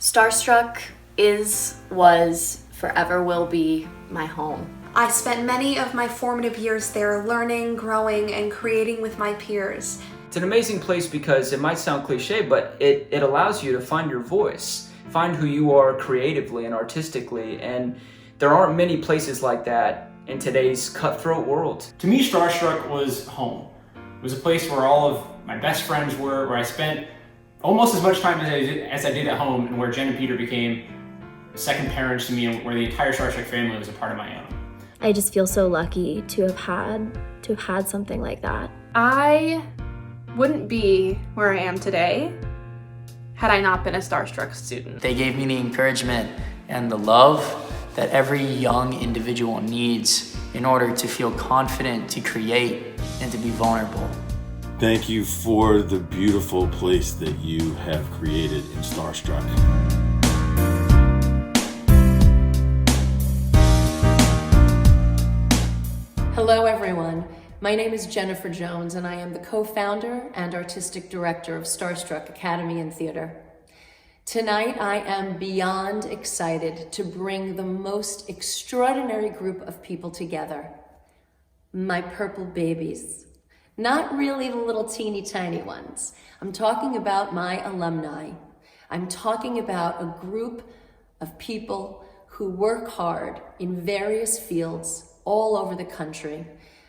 StarStruck is, was, forever will be my home. I spent many of my formative years there learning, growing, and creating with my peers. It's an amazing place because it might sound cliche, but it allows you to find your voice, find who you are creatively and artistically, and there aren't many places like that in today's cutthroat world. To me, StarStruck was home. It was a place where all of my best friends were, where I spent almost as much time as I did at home, and where Jen and Peter became second parents to me, and where the entire StarStruck family was a part of my own. I just feel so lucky to have had something like that. I wouldn't be where I am today had I not been a StarStruck student. They gave me the encouragement and the love that every young individual needs in order to feel confident to create and to be vulnerable. Thank you for the beautiful place that you have created in StarStruck. Hello everyone, my name is Jennifer Jones and I am the co-founder and artistic director of StarStruck Academy and Theater. Tonight I am beyond excited to bring the most extraordinary group of people together. My purple babies. Not really the little teeny tiny ones. I'm talking about my alumni. I'm talking about a group of people who work hard in various fields all over the country.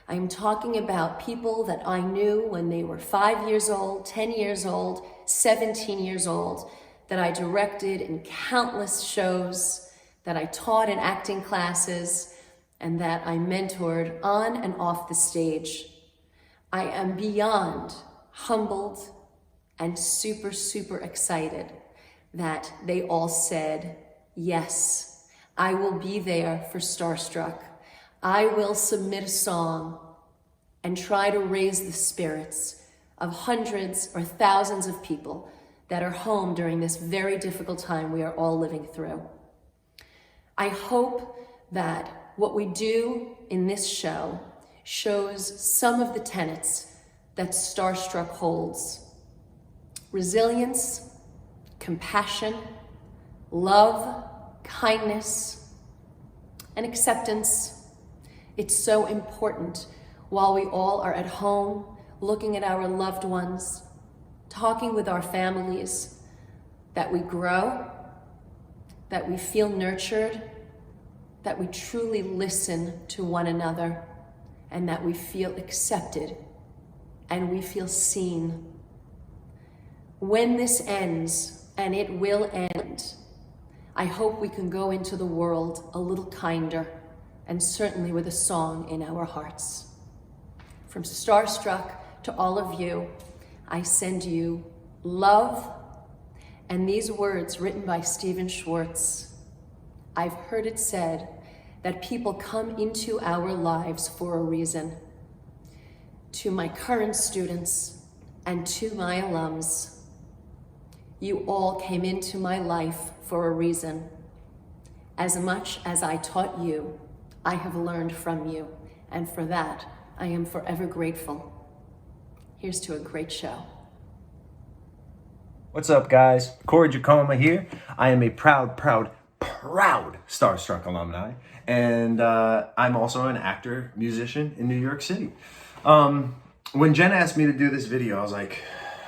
I'm talking about people that I knew when they were 5 years old, 10 years old, 17 years old, that I directed in countless shows, that I taught in acting classes, and that I mentored on and off the stage. I am beyond humbled and super, super excited that they all said, yes, I will be there for StarStruck. I will submit a song and try to raise the spirits of hundreds or thousands of people that are home during this very difficult time we are all living through. I hope that what we do in this show shows some of the tenets that StarStruck holds. Resilience, compassion, love, kindness, and acceptance. It's so important while we all are at home, looking at our loved ones, talking with our families, that we grow, that we feel nurtured, that we truly listen to one another, and that we feel accepted and we feel seen. When this ends, and it will end, I hope we can go into the world a little kinder, and certainly with a song in our hearts. From StarStruck to all of you, I send you love and these words written by Stephen Schwartz. I've heard it said that people come into our lives for a reason. To my current students and to my alums, you all came into my life for a reason. As much as I taught you, I have learned from you, and for that, I am forever grateful. Here's to a great show. What's up, guys? Corey Jacoma here. I am a proud StarStruck alumni, and I'm also an actor, musician in New York City. When Jen asked me to do this video, I was like,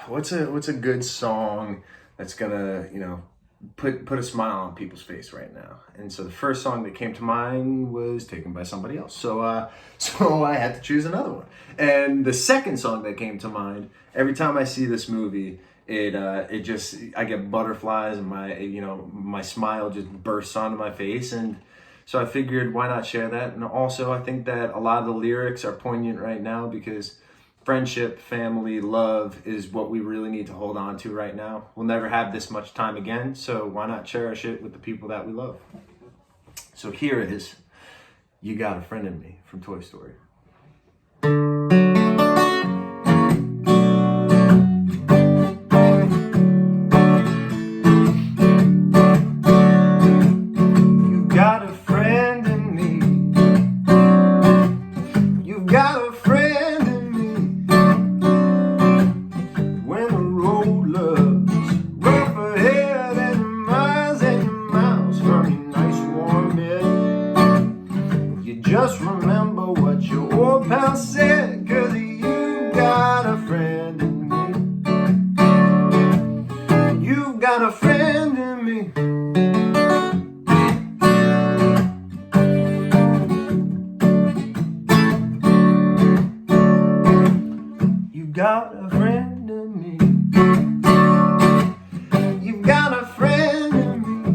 what's a good song that's gonna, put a smile on people's face right now? And so the first song that came to mind was Taken by Somebody Else. So I had to choose another one. And the second song that came to mind, every time I see this movie, I get butterflies and my smile just bursts onto my face. And so I figured, why not share that? And also I think that a lot of the lyrics are poignant right now because friendship, family, love is what we really need to hold on to right now. We'll never have this much time again, so why not cherish it with the people that we love? So here is You Got a Friend in Me from Toy Story. You got a friend in me. You got a friend. When the road looks rough ahead and mine friend in me. You got a friend in me. You got a friend in me.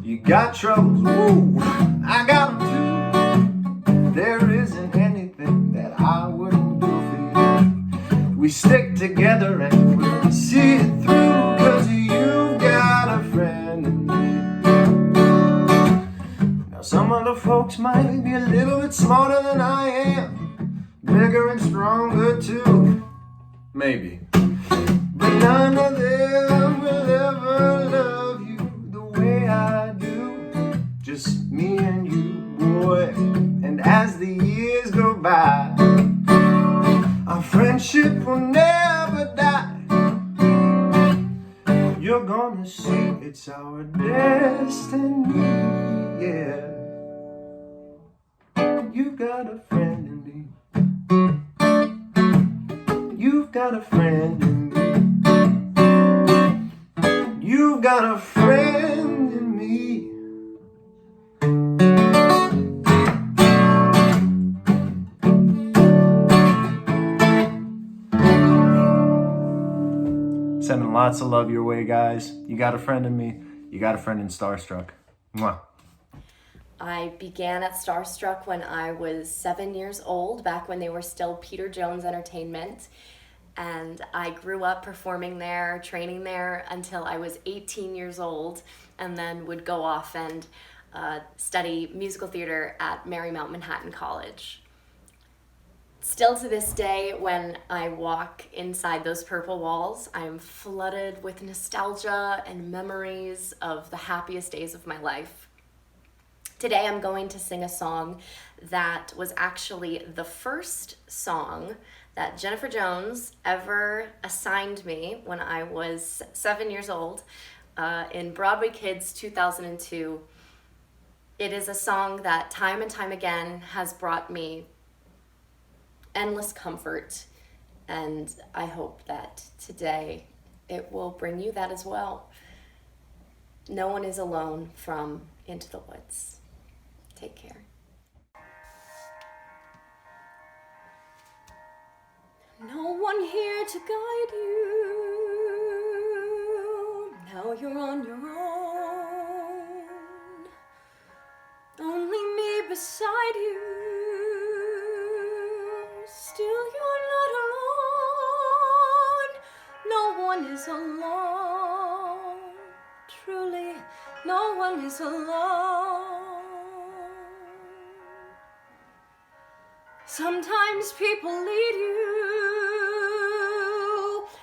You got troubles, woo, I got them too. There isn't anything that I wouldn't do for you. We stick together and we'll see it through, 'cause you got a friend in me. Now some other folks might be a little bit smarter than I am, bigger and stronger too, maybe. But none of them will ever love you the way I do. Just me and you, boy. And as the years go by, our friendship will never die. You're gonna see it's our destiny, yeah. You've got a friend in me. You've got a friend in me. You've got a friend in me. Sending lots of love your way, guys. You got a friend in me. You got a friend in StarStruck. Mwah. I began at StarStruck when I was 7 years old, back when they were still Peter Jones Entertainment. And I grew up performing there, training there until I was 18 years old, and then would go off and study musical theater at Marymount Manhattan College. Still to this day, when I walk inside those purple walls, I am flooded with nostalgia and memories of the happiest days of my life. Today I'm going to sing a song that was actually the first song that Jennifer Jones ever assigned me when I was 7 years old in Broadway Kids 2002. It is a song that time and time again has brought me endless comfort, and I hope that today it will bring you that as well. No One Is Alone from Into the Woods. Take care. No one here to guide you. Now you're on your own. Only me beside you. Still you're not alone. No one is alone. Truly, no one is alone. Sometimes people lead you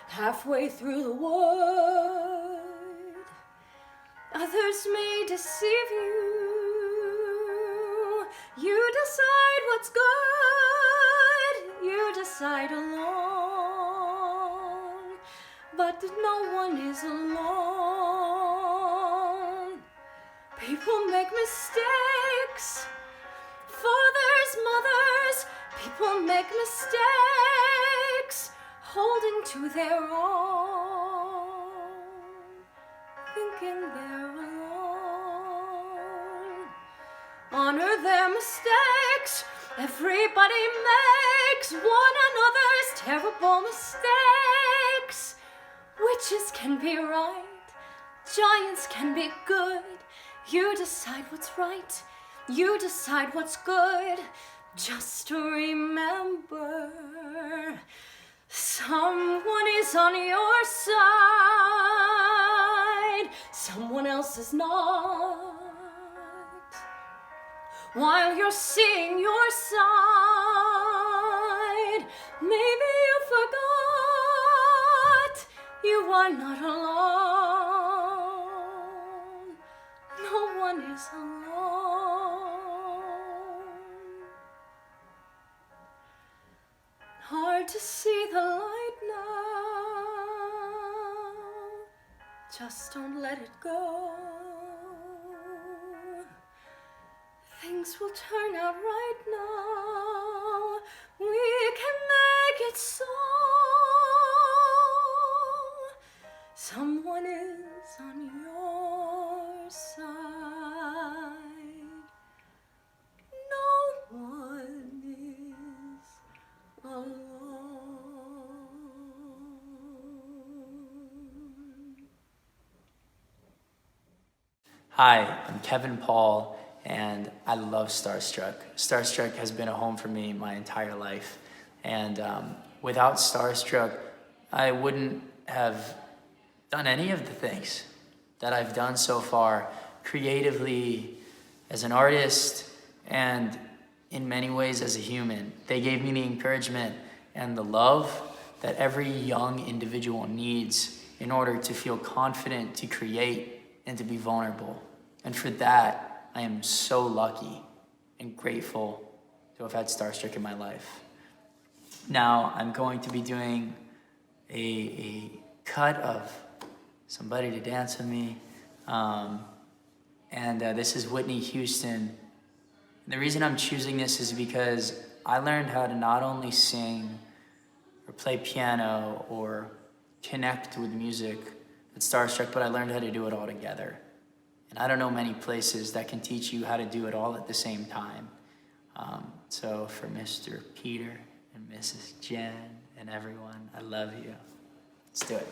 halfway through the wood. Others may deceive you. You decide what's good. You decide alone. But no one is alone. People make mistakes. Fathers, mothers, people make mistakes, holding to their own, thinking they're alone. Honor their mistakes. Everybody makes one another's terrible mistakes. Witches can be right. Giants can be good. You decide what's right. You decide what's good. Just remember, someone is on your side, someone else is not. While you're seeing your side, maybe you forgot you are not alone. No one is alone. Hard to see the light now. Just don't let it go. Things will turn out right now. We can make it so. Someone is on your side. No one is alone. Hi, I'm Kevin Paul, and I love StarStruck. StarStruck has been a home for me my entire life. And without StarStruck, I wouldn't have done any of the things that I've done so far, creatively, as an artist, and in many ways as a human. They gave me the encouragement and the love that every young individual needs in order to feel confident to create and to be vulnerable. And for that, I am so lucky and grateful to have had StarStruck in my life. Now, I'm going to be doing a cut of Somebody to Dance With Me. This is Whitney Houston. And the reason I'm choosing this is because I learned how to not only sing or play piano or connect with music at StarStruck, but I learned how to do it all together. And I don't know many places that can teach you how to do it all at the same time. So for Mr. Peter and Mrs. Jen and everyone, I love you. Let's do it.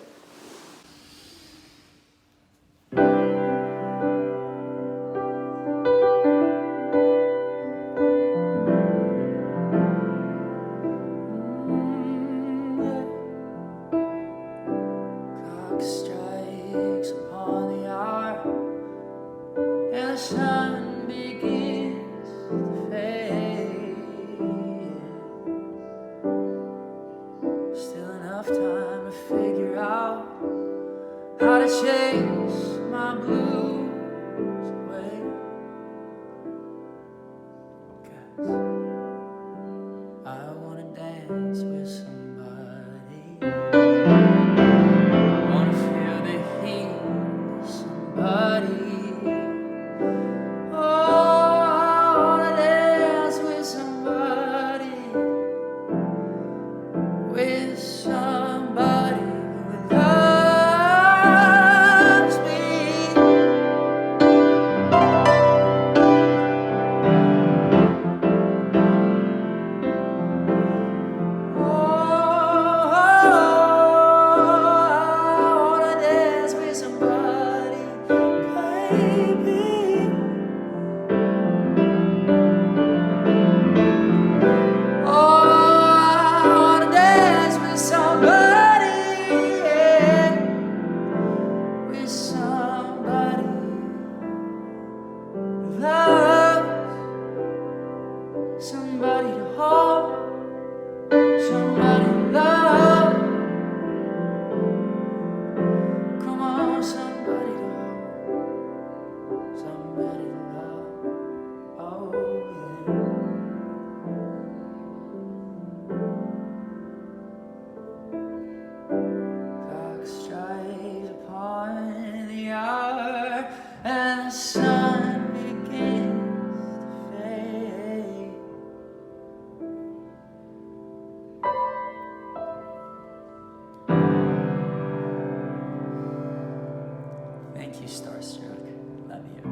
Thank you, StarStruck. Love you.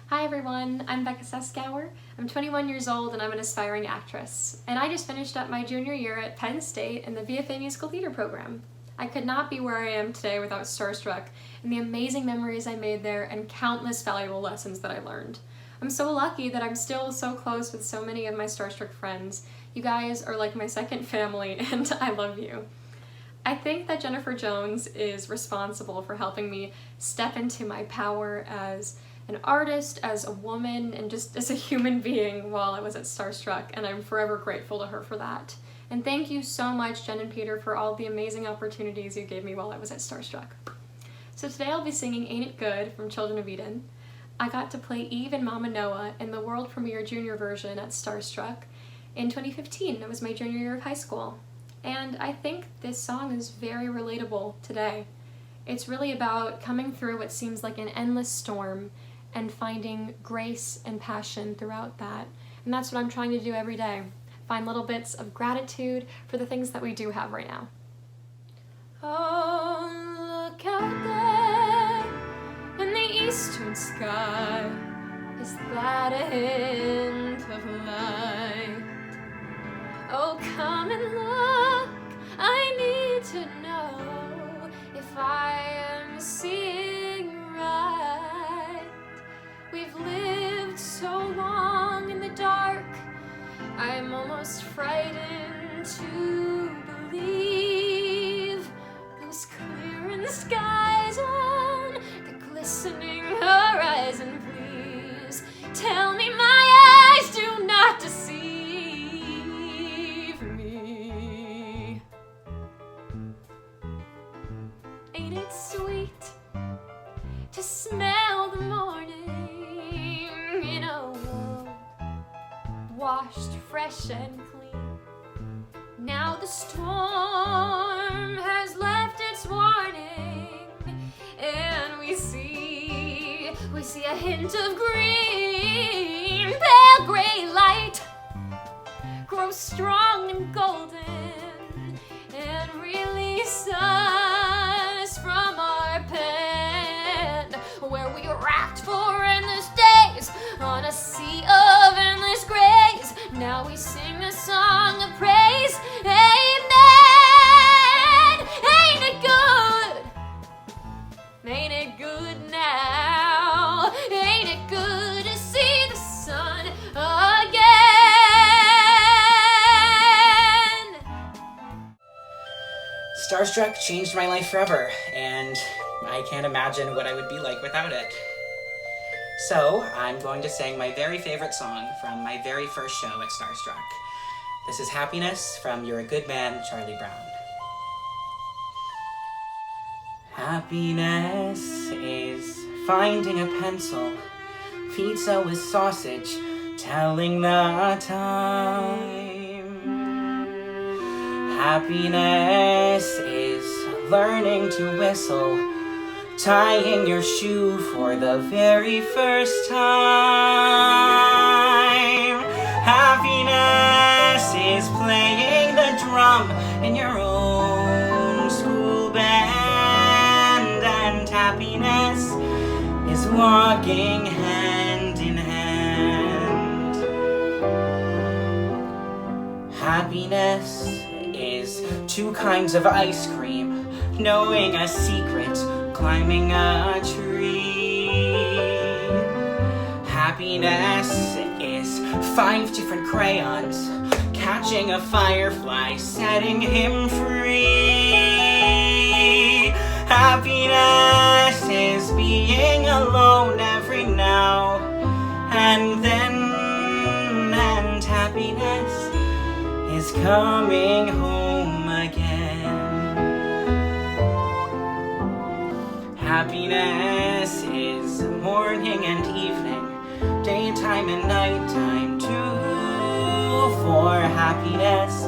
Hi everyone, I'm Becca Seskauer. I'm 21 years old and I'm an aspiring actress. And I just finished up my junior year at Penn State in the VFA Musical Theater program. I could not be where I am today without StarStruck and the amazing memories I made there and countless valuable lessons that I learned. I'm so lucky that I'm still so close with so many of my StarStruck friends. You guys are like my second family and I love you. I think that Jennifer Jones is responsible for helping me step into my power as an artist, as a woman, and just as a human being while I was at StarStruck, and I'm forever grateful to her for that. And thank you so much, Jen and Peter, for all the amazing opportunities you gave me while I was at StarStruck. So today I'll be singing Ain't It Good from Children of Eden. I got to play Eve and Mama Noah in the world premiere junior version at StarStruck in 2015. It was my junior year of high school. And I think this song is very relatable today. It's really about coming through what seems like an endless storm and finding grace and passion throughout that. And that's what I'm trying to do every day. Find little bits of gratitude for the things that we do have right now. sky. Is that a hint of light? Oh, come and look, I need to know if I am seeing right. We've lived so long in the dark, I'm almost frightened to believe those clearing skies on the glistening horizon. Please tell me my eyes do not deceive me. Ain't it sweet to smell the morning in a world washed fresh and clean? Now the storm has left its warning, and we see a hint of green. Pale gray light grows strong and golden and release us from our pen, where we wrapped for endless days on a sea of endless grays. Now we sing a song of praise. Amen. Ain't it good? Ain't it good now? Ain't it good to see the sun again? StarStruck changed my life forever, and I can't imagine what I would be like without it. So, I'm going to sing my very favorite song from my very first show at StarStruck. This is Happiness from You're a Good Man, Charlie Brown. Happiness is finding a pencil, pizza with sausage, telling the time. Happiness is learning to whistle, tying your shoe for the very first time. Happiness is playing the drum in your own school band, and happiness is walking hand in hand. Happiness is 2 kinds of ice cream, knowing a secret, climbing a tree. Happiness is 5 different crayons, catching a firefly, setting him free. Happiness is being alone every now and then, and happiness is coming home again. Happiness is morning and evening, daytime and nighttime too. For happiness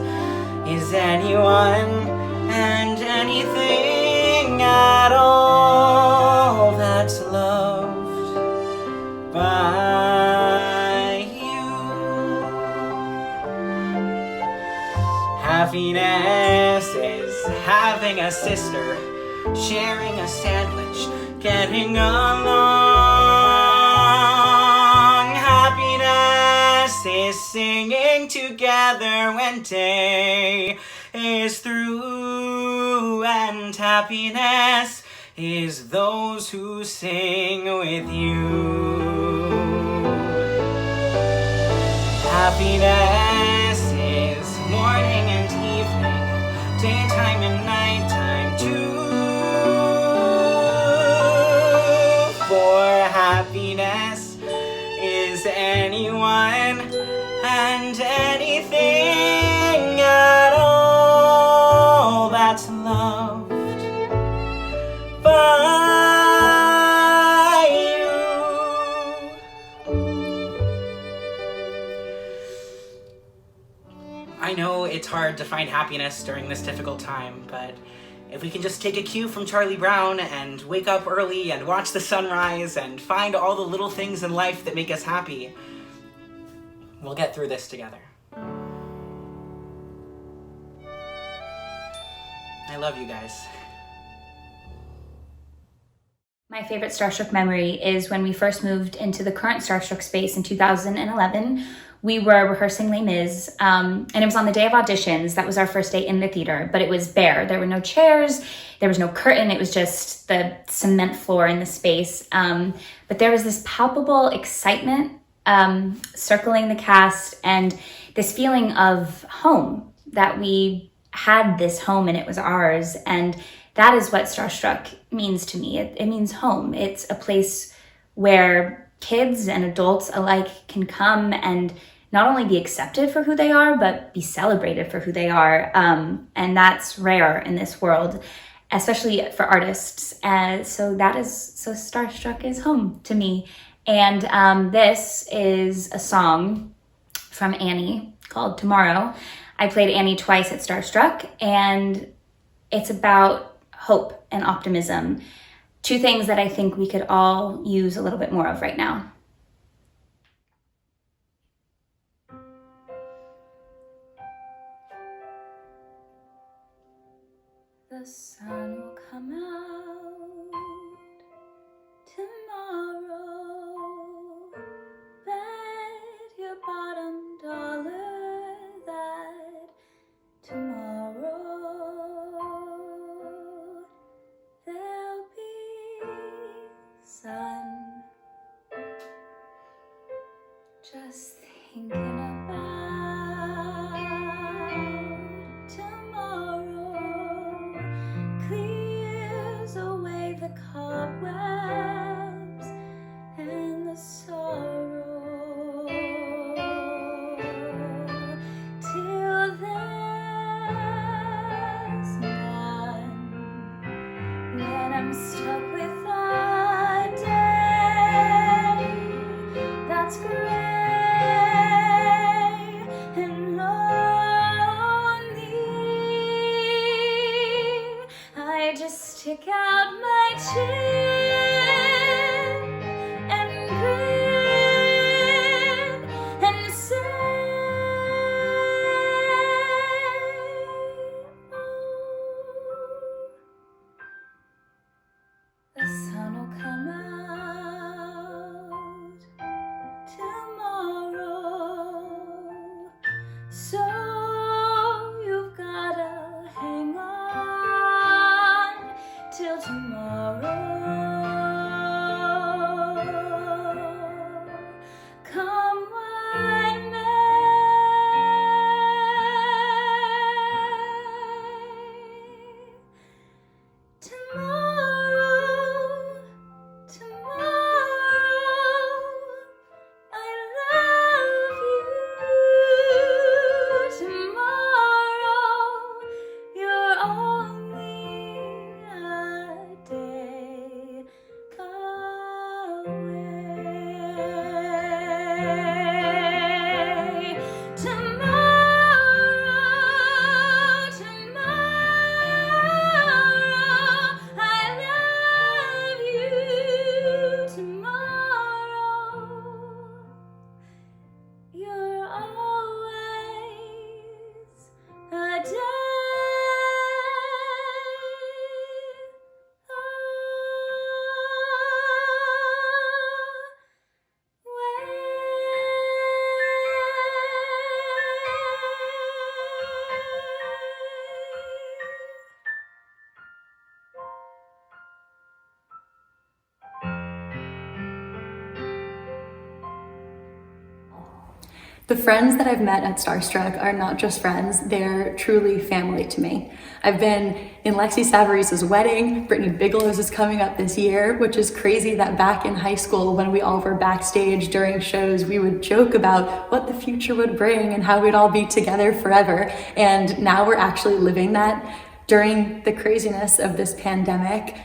is anyone and anything at all that's loved by you. Happiness is having a sister, sharing a sandwich, getting along. Happiness is singing together when day is through, and happiness is those who sing with you. Happiness is morning and evening, daytime and nighttime too. For happiness is anyone and anything at all that's loved by you. I know it's hard to find happiness during this difficult time, but if we can just take a cue from Charlie Brown and wake up early and watch the sunrise and find all the little things in life that make us happy, we'll get through this together. I love you guys. My favorite StarStruck memory is when we first moved into the current StarStruck space in 2011. We were rehearsing Les Mis, and it was on the day of auditions. That was our first day in the theater, but it was bare. There were no chairs, there was no curtain, it was just the cement floor in the space. But there was this palpable excitement circling the cast and this feeling of home, that we had this home and it was ours. And that is what StarStruck means to me. It means home. It's a place where kids and adults alike can come and not only be accepted for who they are, but be celebrated for who they are. And that's rare in this world, especially for artists. So StarStruck is home to me. And this is a song from Annie called Tomorrow. I played Annie twice at StarStruck, and it's about hope and optimism. Two things that I think we could all use a little bit more of right now. The sun will come out tomorrow. Bet your bottom dollar that tomorrow there'll be sun. Just thinking about tomorrow clears away the cobwebs and the sorrow. Till there's none, when I'm stuck with a day that's gray and lonely, I just stick out my chin and grin and say, oh, the sun will come out tomorrow. So you've gotta hang on till tomorrow. Come what may. Tomorrow, I love you. Tomorrow, you're only a day away. Tomorrow, I love you. Tomorrow, you're always a day The friends that I've met at StarStruck are not just friends, they're truly family to me. I've been in Lexi Savarese's wedding, Brittany Bigelow's is coming up this year, which is crazy that back in high school when we all were backstage during shows, we would joke about what the future would bring and how we'd all be together forever. And now we're actually living that during the craziness of this pandemic,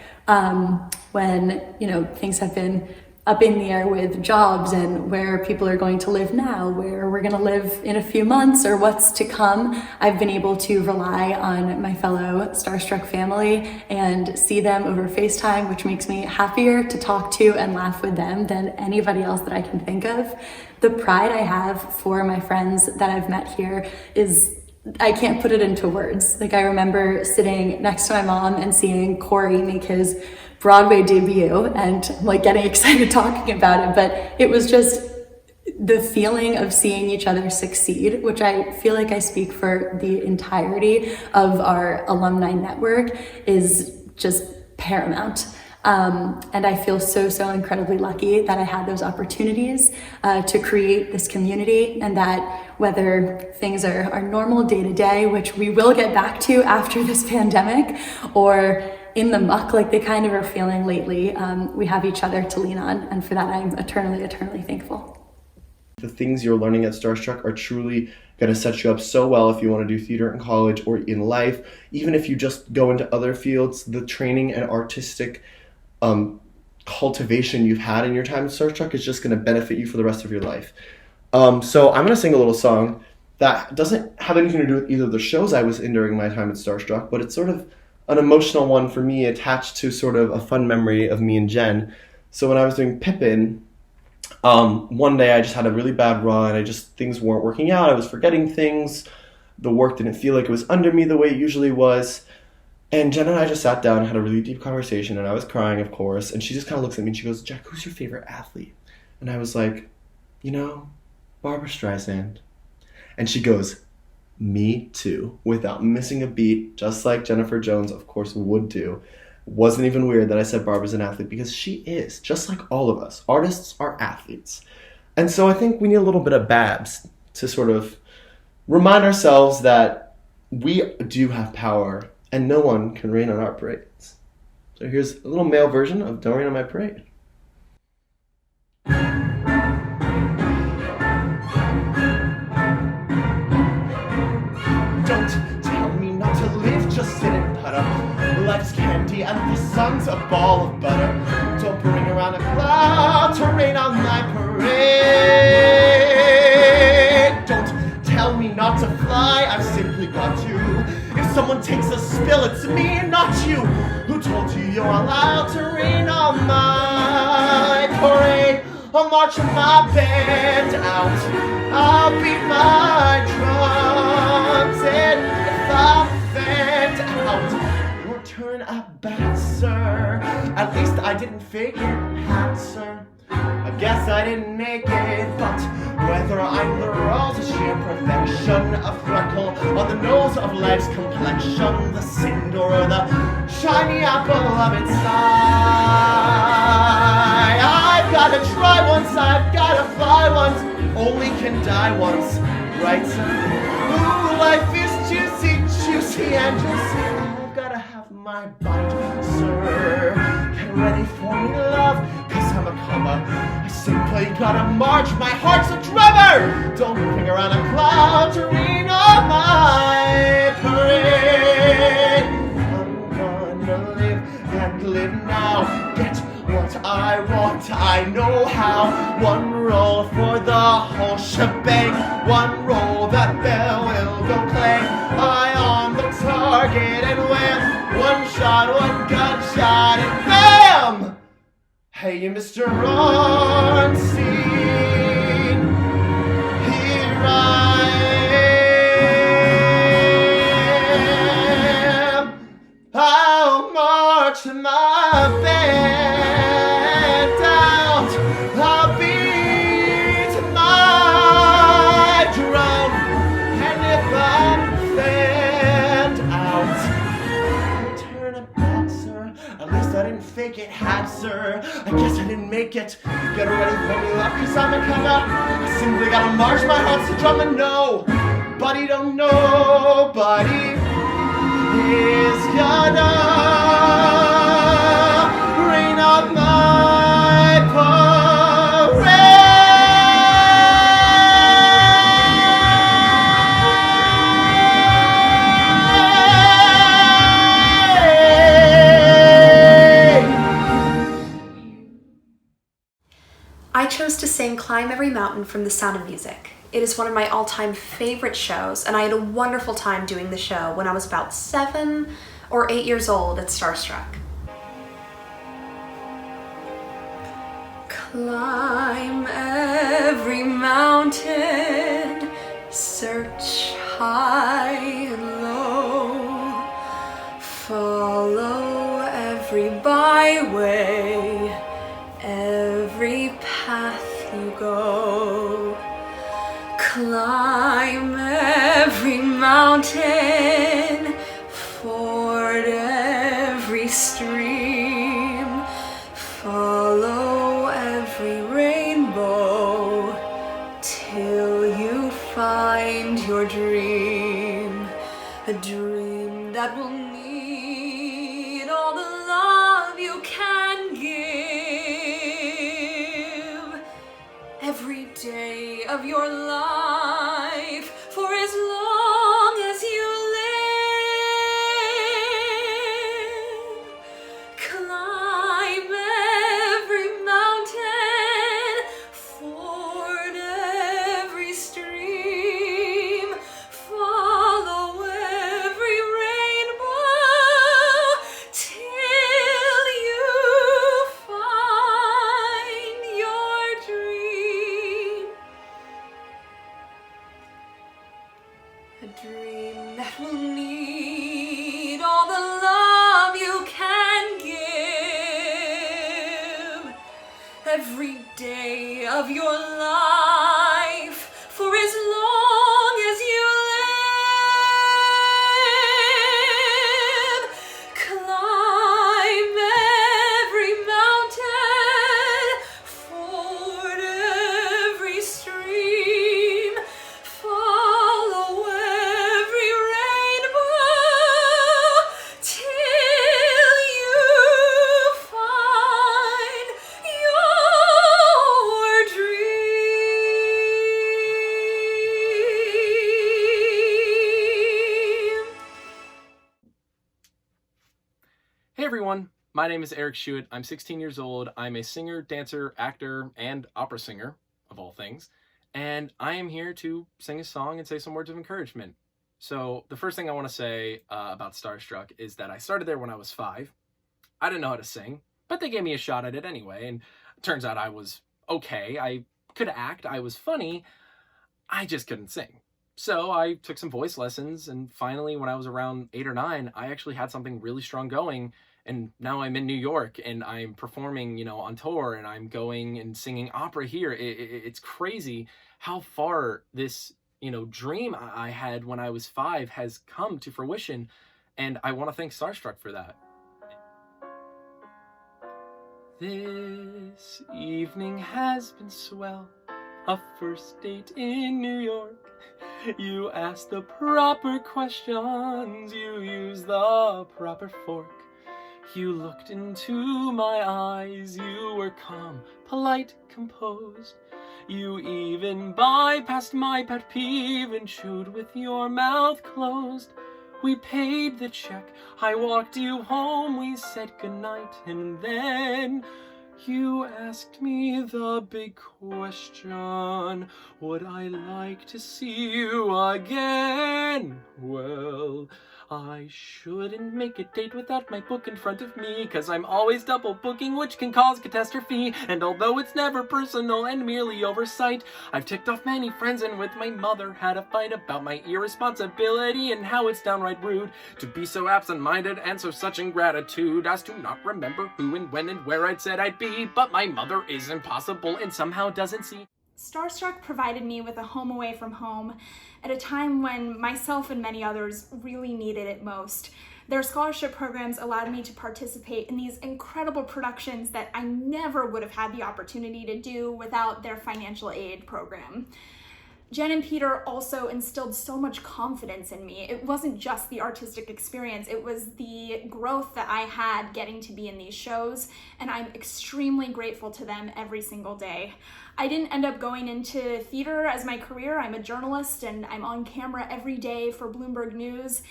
when, things have been up in the air with jobs and where people are going to live now, where we're going to live in a few months, or what's to come. I've been able to rely on my fellow StarStruck family and see them over FaceTime, which makes me happier to talk to and laugh with them than anybody else that I can think of. The pride I have for my friends that I've met here I can't put it into words. I remember sitting next to my mom and seeing Corey make his Broadway debut, and I'm like getting excited talking about it, but it was just the feeling of seeing each other succeed, which I feel like I speak for the entirety of our alumni network, is just paramount. And I feel so incredibly lucky that I had those opportunities to create this community, and that whether things are normal day to day, which we will get back to after this pandemic, or in the muck like they kind of are feeling lately, we have each other to lean on, and for that I'm eternally thankful. The things you're learning at StarStruck are truly going to set you up so well if you want to do theater in college or in life. Even if you just go into other fields, the training and artistic cultivation you've had in your time at StarStruck is just going to benefit you for the rest of your life. So I'm going to sing a little song that doesn't have anything to do with either of the shows I was in during my time at StarStruck, but it's sort of an emotional one for me, attached to sort of a fun memory of me and Jen. So when I was doing Pippin, one day I just had a really bad run. Things weren't working out. I was forgetting things. The work didn't feel like it was under me the way it usually was. And Jen and I just sat down and had a really deep conversation, and I was crying, of course. And she just kind of looks at me and she goes, "Jack, who's your favorite athlete?" And I was like, Barbra Streisand. And she goes, "Me too," without missing a beat, just like Jennifer Jones, of course, would do. Wasn't even weird that I said Barbara's an athlete, because she is, just like all of us. Artists are athletes. And so I think we need a little bit of Babs to sort of remind ourselves that we do have power and no one can rain on our parades. So here's a little male version of Don't Rain on My Parade. Don't tell me not to live, just sit and put up. Life's candy and the sun's a ball of butter. Don't bring around a cloud to rain on my parade. Don't tell me not to fly, I've simply got to. If someone takes a spill, it's me, not you. Who told you you're allowed to rain on my parade? I'll march my band out, I'll beat my drums, and if I'm fanned out, your turn at bat, sir. At least I didn't fake it, hat, sir. I guess I didn't make it, but whether I'm the rose, a sheer perfection, a freckle on the nose of life's complexion, the cinder or the shiny apple of its eye, I've gotta try once, I've gotta fly once, only can die once, right, sir? Ooh, life is juicy, juicy and juicy. I've gotta have my bite, sir. Get ready for me, love, 'cause I'm a comer. I simply gotta march, my heart's a drummer. Don't bring around a cloud to rain on my parade. I'm gonna live and live now. Get what I want, I know how. One roll for the whole shebang. One roll, that bell will go clang. Eye on the target and wham. One shot, one gunshot, and bam! Hey, Mr. Ronstein, here I am. I'll march my band out. I'll beat my drum. And if I'm fanned out, turn it back, sir. At least I didn't fake it, hat, sir. I guess I didn't make it. Get ready for me, love, 'cause I'm a comer. I simply gotta march, my heart's a drum, and nobody, don't nobody is gonna rain on my parade. I chose to sing Climb Every Mountain from The Sound of Music. It is one of my all-time favorite shows, and I had a wonderful time doing the show when I was about 7 or 8 years old at StarStruck. Climb every mountain, search high and low, follow every every byway, every path you go. Climb every mountain, ford every stream, follow every rainbow, till you find your dream. A dream that will need all the love you can give. Every day of your life, for as long as you live. Climb every mountain, ford every stream, follow every rainbow, till you find your dream. A dream that will need all the love you can give. Every day of your life, for as long as you live. Climb every mountain, ford every stream, follow every rainbow, till you find your dream. Hey everyone, my name is Eric Stewart. I'm 16 years old. I'm a singer, dancer, actor, and opera singer, of all things. And I am here to sing a song and say some words of encouragement. So the first thing I want to say about StarStruck is that I started there when I was 5. I didn't know how to sing, but they gave me a shot at it anyway. And it turns out I was okay. I could act. I was funny. I just couldn't sing. So I took some voice lessons, and finally, when I was around 8 or 9, I actually had something really strong going. And now I'm in New York, and I'm performing, on tour, and I'm going and singing opera here. It's crazy how far this, dream I had when I was 5 has come to fruition. And I want to thank StarStruck for that. This evening has been swell, a first date in New York. You asked the proper questions, you used the proper fork. You looked into my eyes, you were calm, polite, composed. You even bypassed my pet peeve and chewed with your mouth closed. We paid the check, I walked you home, we said goodnight, and then you asked me the big question, would I like to see you again? Well, I shouldn't make a date without my book in front of me, 'cause I'm always double booking, which can cause catastrophe. And although it's never personal and merely oversight, I've ticked off many friends and with my mother had a fight about my irresponsibility and how it's downright rude to be so absent-minded and so such ingratitude as to not remember who and when and where I'd said I'd be. But my mother is impossible and somehow doesn't see. StarStruck provided me with a home away from home at a time when myself and many others really needed it most. Their scholarship programs allowed me to participate in these incredible productions that I never would have had the opportunity to do without their financial aid program. Jen and Peter also instilled so much confidence in me. It wasn't just the artistic experience, it was the growth that I had getting to be in these shows, and I'm extremely grateful to them every single day. I didn't end up going into theater as my career. I'm a journalist and I'm on camera every day for Bloomberg News.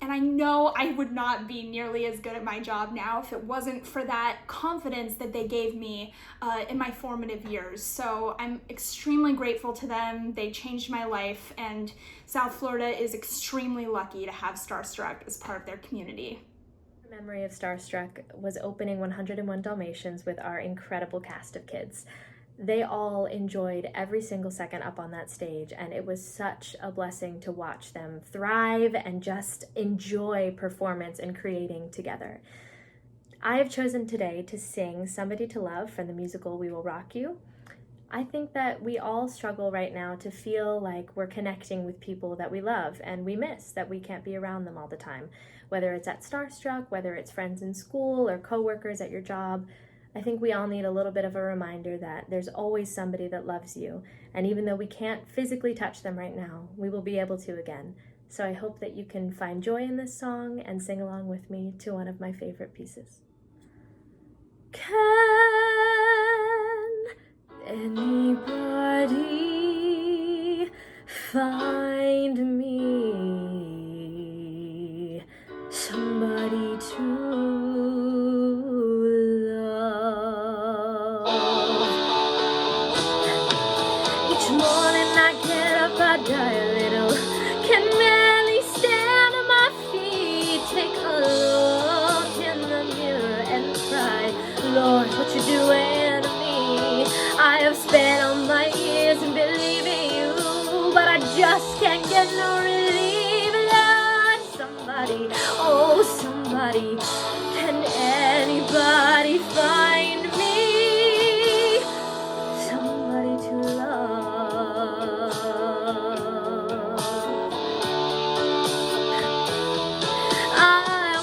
And I know I would not be nearly as good at my job now if it wasn't for that confidence that they gave me in my formative years. So I'm extremely grateful to them. They changed my life, and South Florida is extremely lucky to have StarStruck as part of their community. The memory of StarStruck was opening 101 Dalmatians with our incredible cast of kids. They all enjoyed every single second up on that stage, and it was such a blessing to watch them thrive and just enjoy performance and creating together. I have chosen today to sing Somebody to Love from the musical We Will Rock You. I think that we all struggle right now to feel like we're connecting with people that we love and we miss, that we can't be around them all the time. Whether it's at StarStruck, whether it's friends in school or coworkers at your job, I think we all need a little bit of a reminder that there's always somebody that loves you. And even though we can't physically touch them right now, we will be able to again. So I hope that you can find joy in this song and sing along with me to one of my favorite pieces. Can anybody find me somebody to love? Each morning I get up, I die a little, can barely stand on my feet. Take a look in the mirror and cry, Lord, what you doing to me? I have spent all my years in believing you, but I just can't get no relief. Lord, somebody, oh somebody, can anybody find me somebody to love? I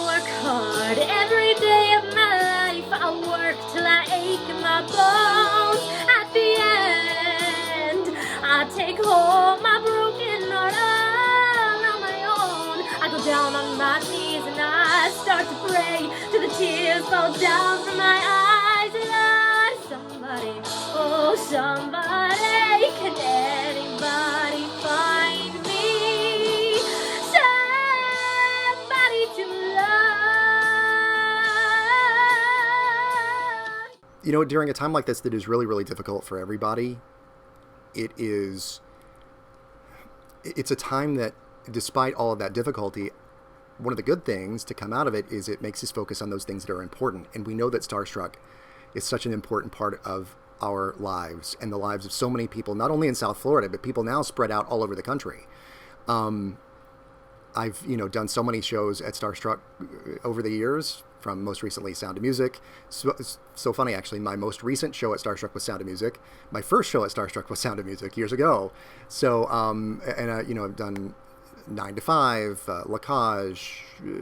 work hard every day of my life. I work till I ache in my bones. At the end, I take home my broken heart all on my own. I go down on my knees and I start to pray till the tears fall down from my eyes. Lord, somebody, oh somebody, can anybody find me somebody to love? You know, during a time like this that is really, really difficult for everybody, it's a time that, despite all of that difficulty, one of the good things to come out of it is it makes us focus on those things that are important. And we know that StarStruck is such an important part of our lives and the lives of so many people, not only in South Florida, but people now spread out all over the country. I've, done so many shows at StarStruck over the years, from most recently Sound of Music. So funny, actually, my most recent show at StarStruck was Sound of Music. My first show at StarStruck was Sound of Music years ago. So, I've done 9 to 5, Lacage,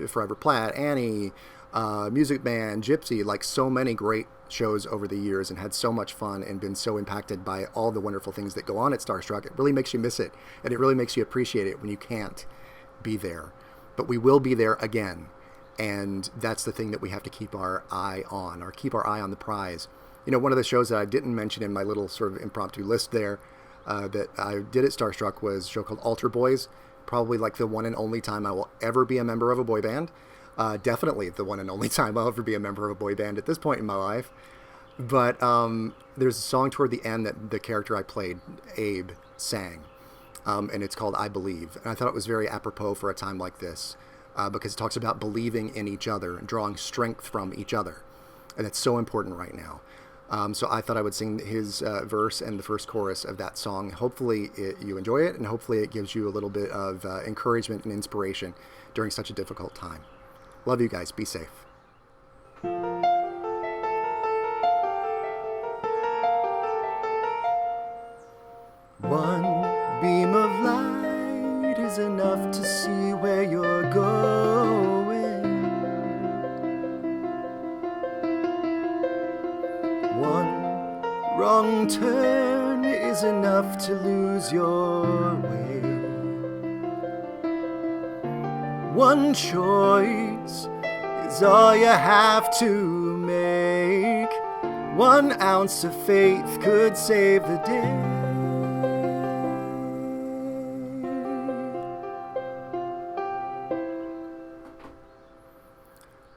Forever Platt, Annie, Music Band, Gypsy, like so many great shows over the years, and had so much fun and been so impacted by all the wonderful things that go on at StarStruck. It really makes you miss it, and it really makes you appreciate it when you can't be there. But we will be there again, and that's the thing that we have to keep our eye on, or keep our eye on the prize. One of the shows that I didn't mention in my little sort of impromptu list there that I did at StarStruck was a show called Altar Boys. Probably like the one and only time I will ever be a member of a boy band. Definitely the one and only time I'll ever be a member of a boy band at this point in my life. But there's a song toward the end that the character I played, Abe, sang. And it's called I Believe. And I thought it was very apropos for a time like this because it talks about believing in each other and drawing strength from each other. And it's so important right now. So I thought I would sing his verse and the first chorus of that song. Hopefully you enjoy it, and hopefully it gives you a little bit of encouragement and inspiration during such a difficult time. Love you guys. Be safe. One beam of light is enough to see where you're going. One wrong turn is enough to lose your way. One choice is all you have to make. 1 ounce of faith could save the day.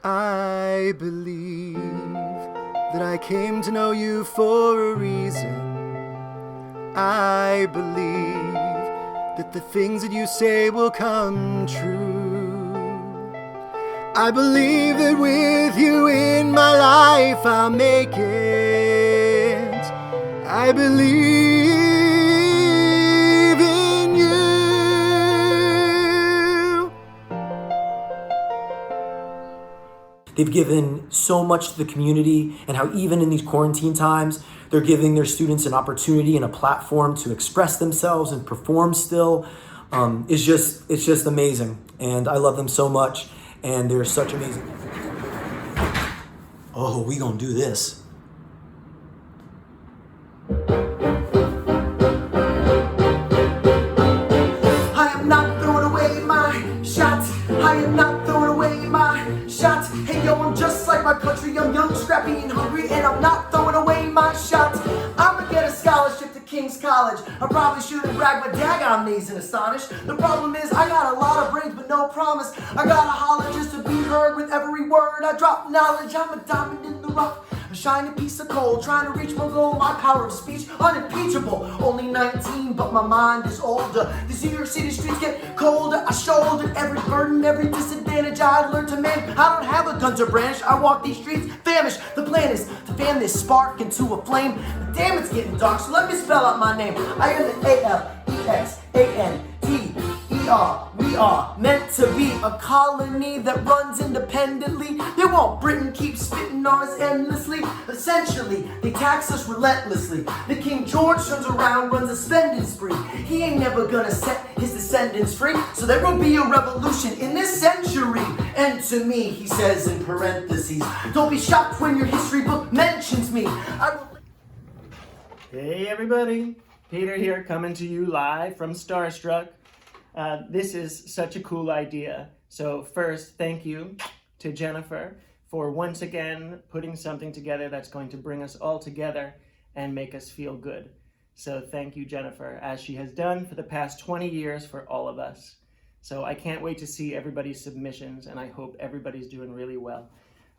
I believe that I came to know you for a reason. I believe that the things that you say will come true. I believe that with you in my life I'll make it. I believe in you. they've given so much to the community, and how even in these quarantine times, they're giving their students an opportunity and a platform to express themselves and perform still. It's just amazing. And I love them so much, and they're such amazing. Oh, we gonna do this. I am not throwing away my shot. I am not throwing away my shot. Hey yo, I'm just like my country. I'm young, scrappy, and hungry, and I'm not throwing away my shot. I'ma get a scholarship to King's College. I probably shouldn't brag, but dag, I'm amazed and astonished. The problem is I got a lot of brains, but no promise. I gotta holler just to be heard with every word. I drop knowledge. I'm a diamond in the rough, a shiny piece of coal, trying to reach my goal. My power of speech, unimpeachable. Only 19, but my mind is older. These New York City streets get colder. I shoulder every burden, every disadvantage I learned to manage. I don't have a gun to brandish. I walk these streets famished. The plan is to fan this spark into a flame. But damn, it's getting dark, so let me spell out my name. I am the ALEXANDER. We are meant to be a colony that runs independently. They want Britain keep spitting on us endlessly. Essentially, they tax us relentlessly. The King George turns around, runs a spending spree. He ain't never gonna set his descendants free. So there will be a revolution in this century. And to me, he says in parentheses, don't be shocked when your history book mentions me. Hey everybody, Peter here, coming to you live from StarStruck. This is such a cool idea. So first, thank you to Jennifer for once again putting something together that's going to bring us all together and make us feel good. So thank you, Jennifer, as she has done for the past 20 years for all of us. So I can't wait to see everybody's submissions, and I hope everybody's doing really well.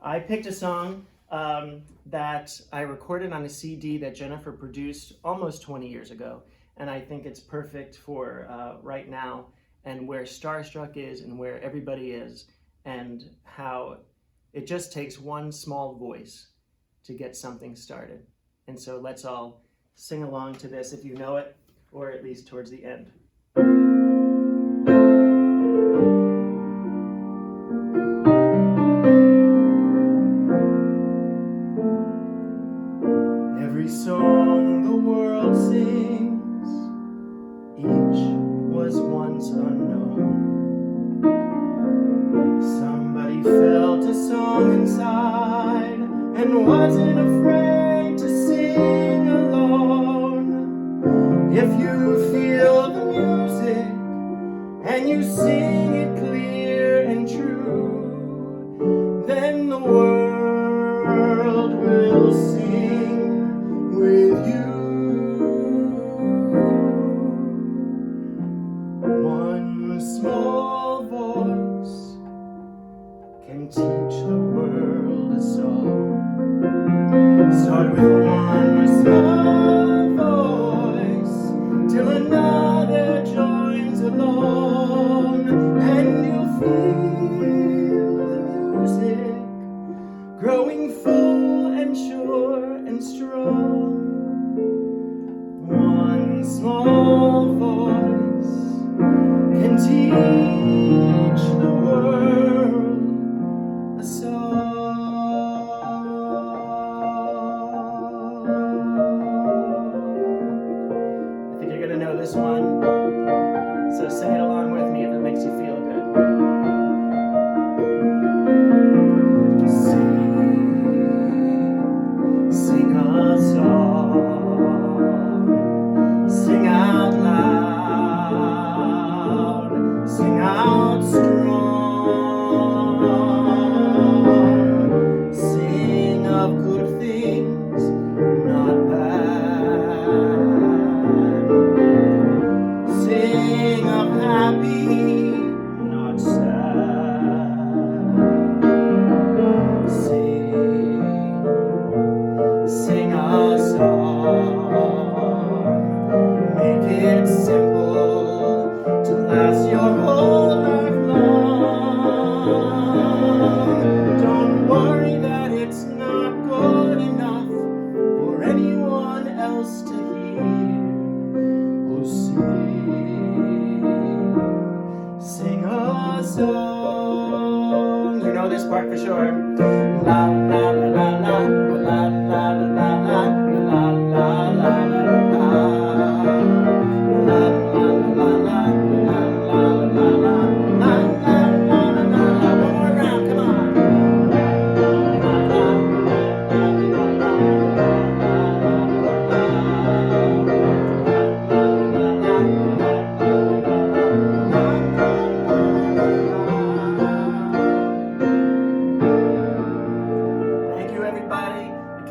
I picked a song that I recorded on a CD that Jennifer produced almost 20 years ago. And I think it's perfect for right now and where StarStruck is and where everybody is, and how it just takes one small voice to get something started. And so let's all sing along to this if you know it, or at least towards the end. Every song the world sings, each was once unknown. Somebody felt a song inside and wasn't afraid to sing alone. If you feel the music and you sing it clear and true, then the world will sing with you. One small voice can teach the world a song. Start with one small voice till another joins along, and you'll feel the music growing full and sure and strong. One small voice can teach the world a song.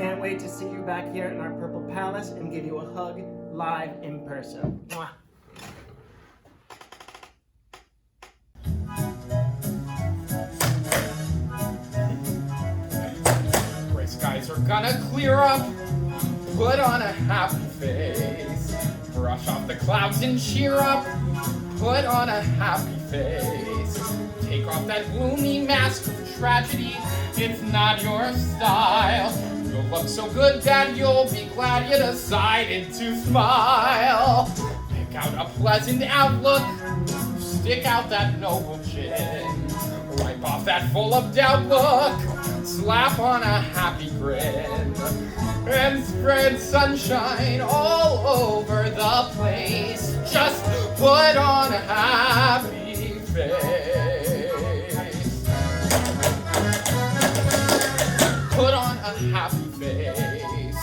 Can't wait to see you back here in our Purple Palace and give you a hug live in person. Mwah. Gray skies are gonna clear up. Put on a happy face. Brush off the clouds and cheer up. Put on a happy face. Take off that gloomy mask of tragedy. It's not your style. You'll look so good that you'll be glad you decided to smile. Pick out a pleasant outlook. Stick out that noble chin. Wipe off that full of doubt look. Slap on a happy grin. And spread sunshine all over the place. Just put on a happy face. Put on a happy face.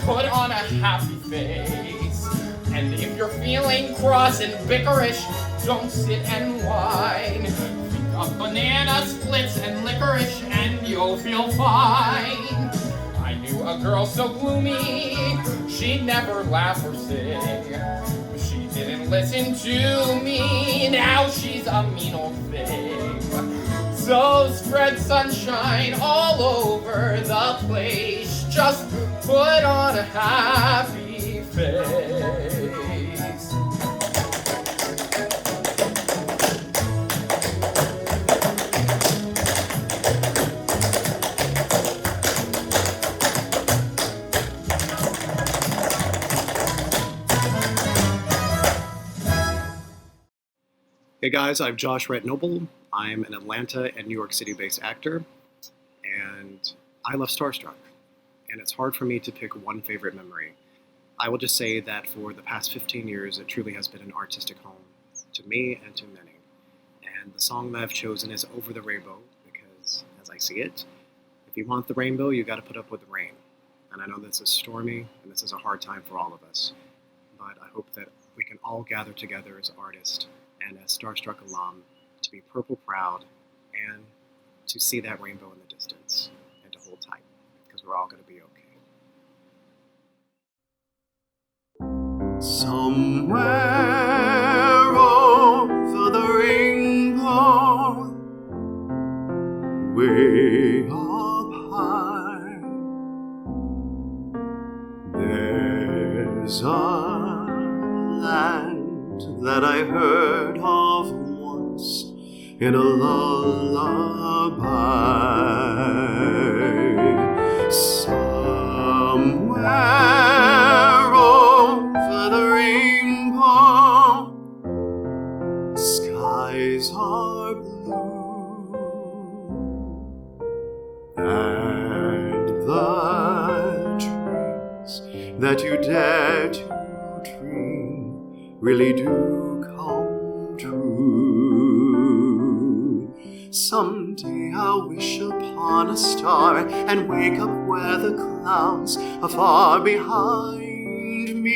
Put on a happy face. And if you're feeling cross and bickerish, don't sit and whine. Think of banana splits and licorice and you'll feel fine. I knew a girl so gloomy, she'd never laugh or sing. She didn't listen to me, now she's a mean old thing. So spread sunshine all over the place. Just put on a happy face. Hey guys, I'm Josh Rednoble. I'm an Atlanta and New York City-based actor, and I love StarStruck, and it's hard for me to pick one favorite memory. I will just say that for the past 15 years, it truly has been an artistic home to me and to many. And the song that I've chosen is Over the Rainbow, because as I see it, if you want the rainbow, you got to put up with the rain. And I know this is stormy, and this is a hard time for all of us, but I hope that we can all gather together as artists and as StarStruck alum to be purple proud and to see that rainbow in the distance and to hold tight, because we're all going to be okay. Somewhere over the rainbow, way up high, there's a land that I heard of once in a lullaby. Somewhere over the rainbow, skies are blue, and the dreams that you dare to dream really do come true. Someday I'll wish upon a star and wake up where the clouds are far behind me,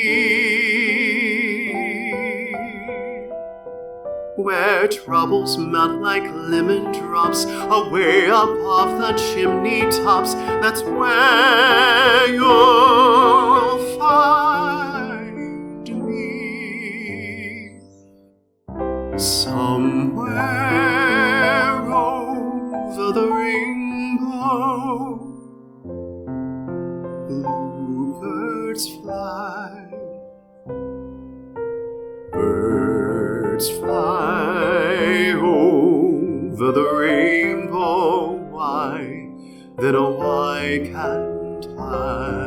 where troubles melt like lemon drops away up off the chimney tops. That's where you'll find me. Somewhere over the rainbow, bluebirds fly, birds fly over the rainbow. Why, then why can't I?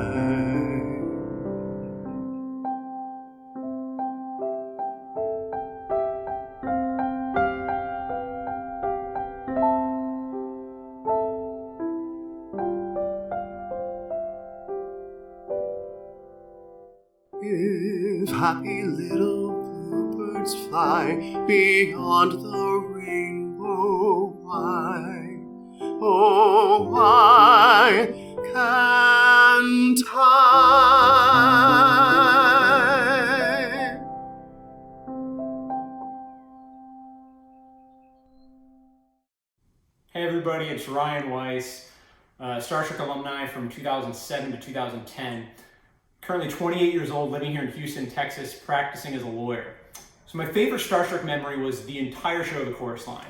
If happy little bluebirds fly beyond the rainbow, why, oh why can't I? Hey everybody, it's Ryan Weiss. StarStruck alumni from 2007 to 2010. Currently 28 years old, living here in Houston, Texas, practicing as a lawyer. So my favorite StarStruck memory was the entire show, The Chorus Line.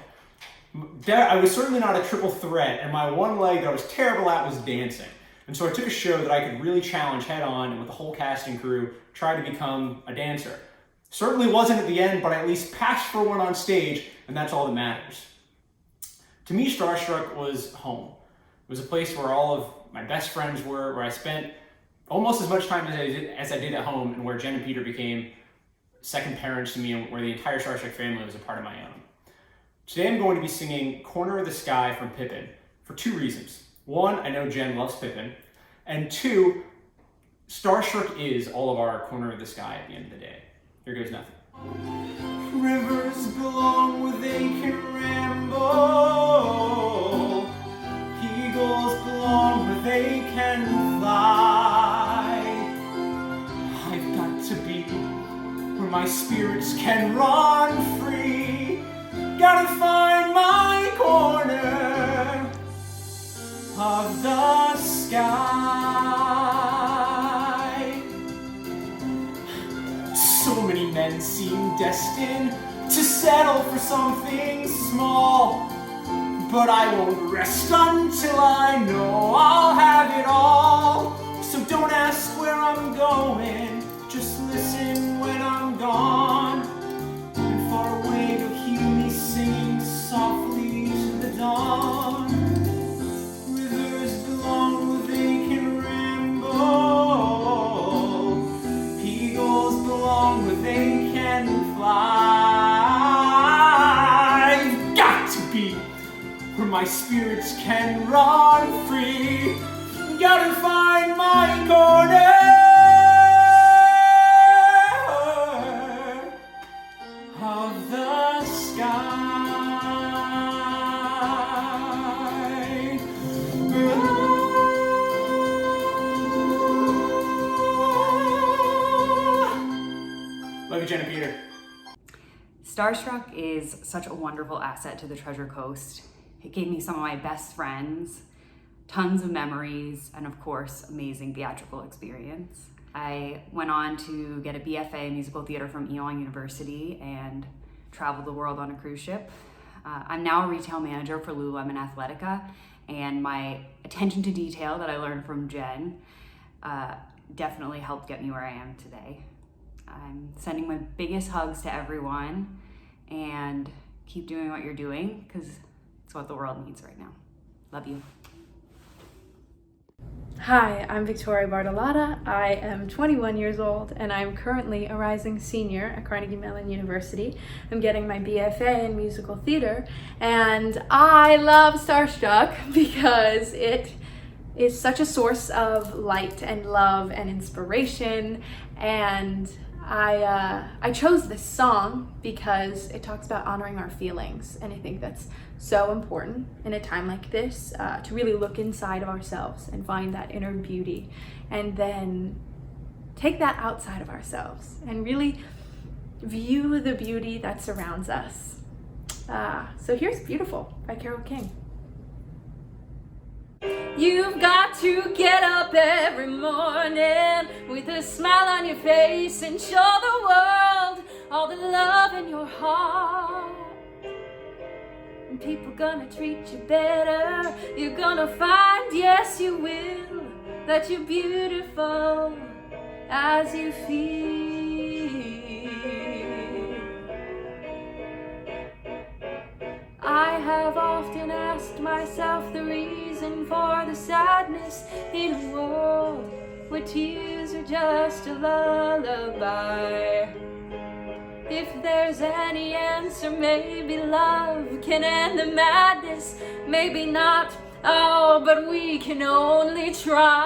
I was certainly not a triple threat, and my one leg that I was terrible at was dancing. And so I took a show that I could really challenge head on, and with the whole cast and crew, try to become a dancer. Certainly wasn't at the end, but I at least passed for one on stage, and that's all that matters. To me, StarStruck was home. It was a place where all of my best friends were, where I spent almost as much time as I did at home, and where Jen and Peter became second parents to me, and where the entire StarStruck family was a part of my own. Today I'm going to be singing Corner of the Sky from Pippin for two reasons. One, I know Jen loves Pippin, and two, StarStruck is all of our corner of the sky at the end of the day. Here goes nothing. Rivers belong where they can ramble. Eagles belong where they can fly. I've got to be where my spirits can run free. Gotta find my corner of the sky. So many men seem destined to settle for something small, but I won't rest until I know I'll have it all. So don't ask where I'm going, just listen when I'm gone. And far away you'll hear me singing softly to the dawn. Rivers belong where they can ramble. Eagles belong where they can fly. I've got to be where my spirits can run free. Gotta find my corner of the sky. Love you, Jen and Peter. StarStruck is such a wonderful asset to the Treasure Coast. It gave me some of my best friends, tons of memories, and of course, amazing theatrical experience. I went on to get a BFA in musical theater from Elon University and traveled the world on a cruise ship. I'm now a retail manager for Lululemon Athletica, and my attention to detail that I learned from Jen definitely helped get me where I am today. I'm sending my biggest hugs to everyone, and keep doing what you're doing, because it's what the world needs right now. Love you. Hi, I'm Victoria Bartolotta. I am 21 years old, and I'm currently a rising senior at Carnegie Mellon University. I'm getting my BFA in musical theater, and I love StarStruck because it is such a source of light and love and inspiration, and I chose this song because it talks about honoring our feelings, and I think that's so important in a time like this to really look inside of ourselves and find that inner beauty, and then take that outside of ourselves and really view the beauty that surrounds us. So here's Beautiful by Carole King. You've got to get up every morning with a smile on your face and show the world all the love in your heart. And people gonna treat you better. You're gonna find, yes you will, that you're beautiful as you feel. I have often asked myself the reason for the sadness in a world where tears are just a lullaby. If there's any answer, maybe love can end the madness. Maybe not, oh, but we can only try.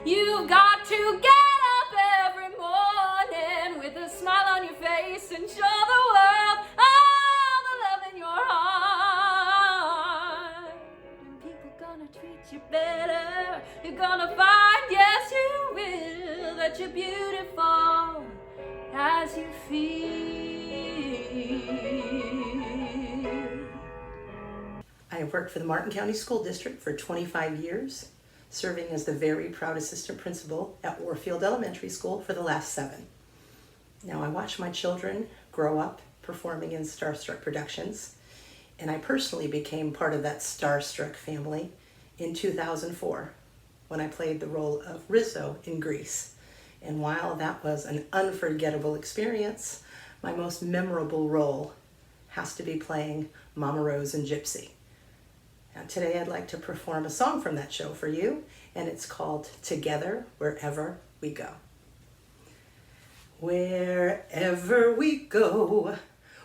You've got to get up every morning with a smile on your face and show the world all the love in your heart. And people gonna treat you better. You're gonna find, yes you will, that you're beautiful as you feel. I have worked for the Martin County School District for 25 years, serving as the very proud assistant principal at Warfield Elementary School for the last 7. Now, I watched my children grow up performing in StarStruck productions, and I personally became part of that StarStruck family in 2004 when I played the role of Rizzo in Grease. And while that was an unforgettable experience, my most memorable role has to be playing Mama Rose in Gypsy. Now, today I'd like to perform a song from that show for you, and it's called Together Wherever We Go. Wherever we go,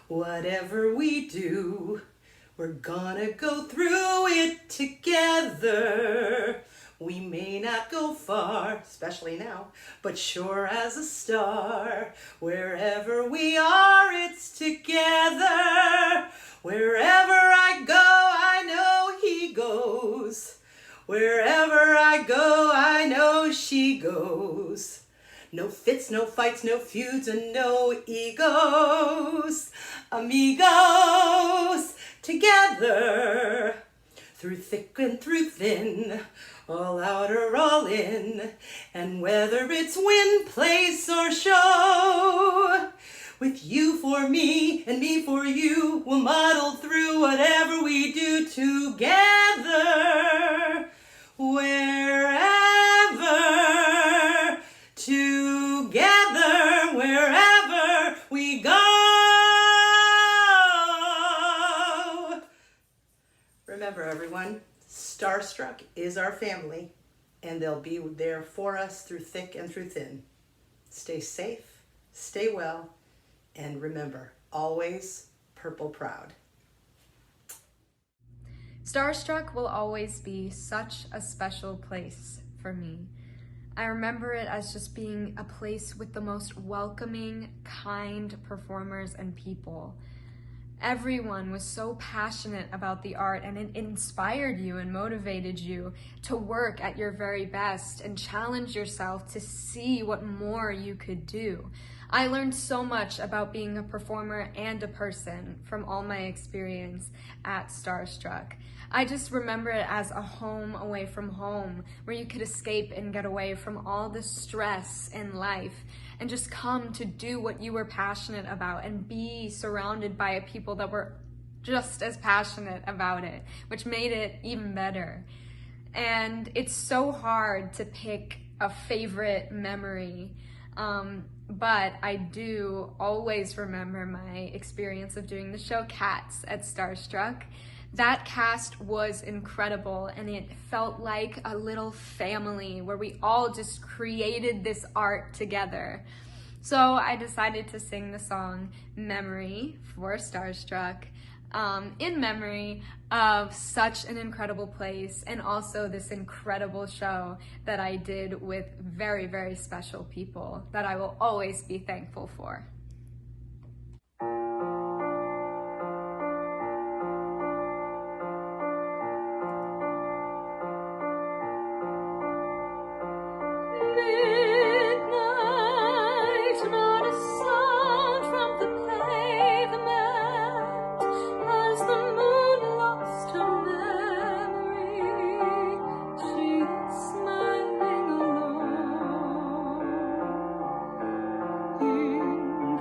whatever we do, we're gonna go through it together. We may not go far, especially now, but sure as a star. Wherever we are, it's together. Wherever I go, I know he goes. Wherever I go, I know she goes. No fits, no fights, no feuds, and no egos. Amigos, together. Through thick and through thin, all out or all in. And whether it's win, place, or show, with you for me and me for you, we'll muddle through whatever we do together. Wherever, together, wherever we go. Remember, everyone, StarStruck is our family, and they'll be there for us through thick and through thin. Stay safe, stay well, and remember, always purple proud. StarStruck will always be such a special place for me. I remember it as just being a place with the most welcoming, kind performers and people. Everyone was so passionate about the art, and it inspired you and motivated you to work at your very best and challenge yourself to see what more you could do. I learned so much about being a performer and a person from all my experience at StarStruck. I just remember it as a home away from home, where you could escape and get away from all the stress in life and just come to do what you were passionate about and be surrounded by people that were just as passionate about it, which made it even better. And it's so hard to pick a favorite memory, but I do always remember my experience of doing the show Cats at StarStruck. That cast was incredible, and it felt like a little family where we all just created this art together. So I decided to sing the song Memory for StarStruck in memory of such an incredible place and also this incredible show that I did with very, very special people that I will always be thankful for. In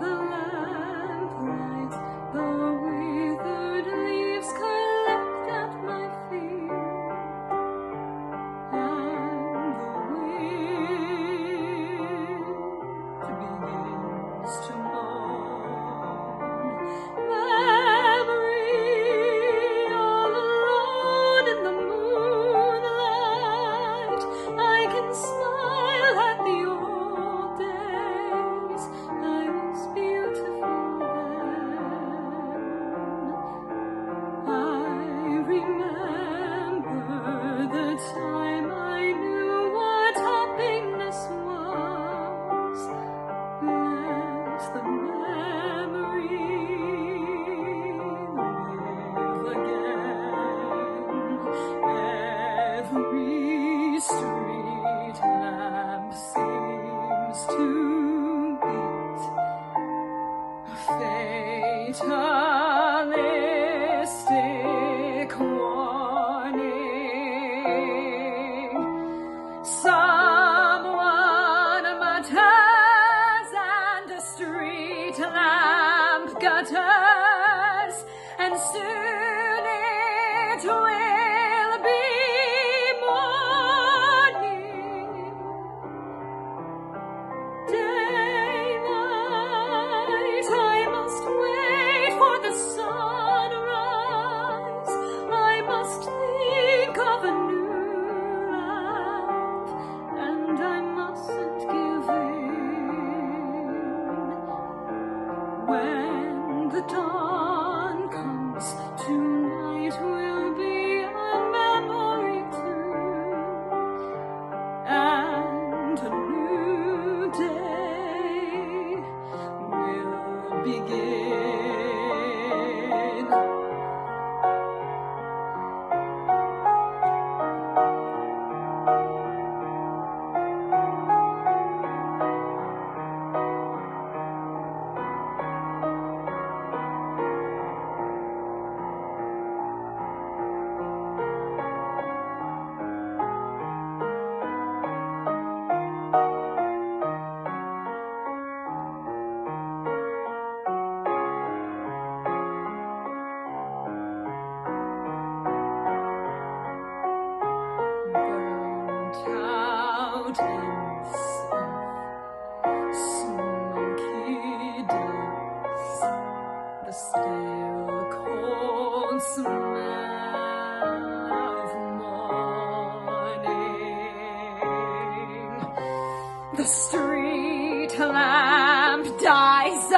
The street lamp dies,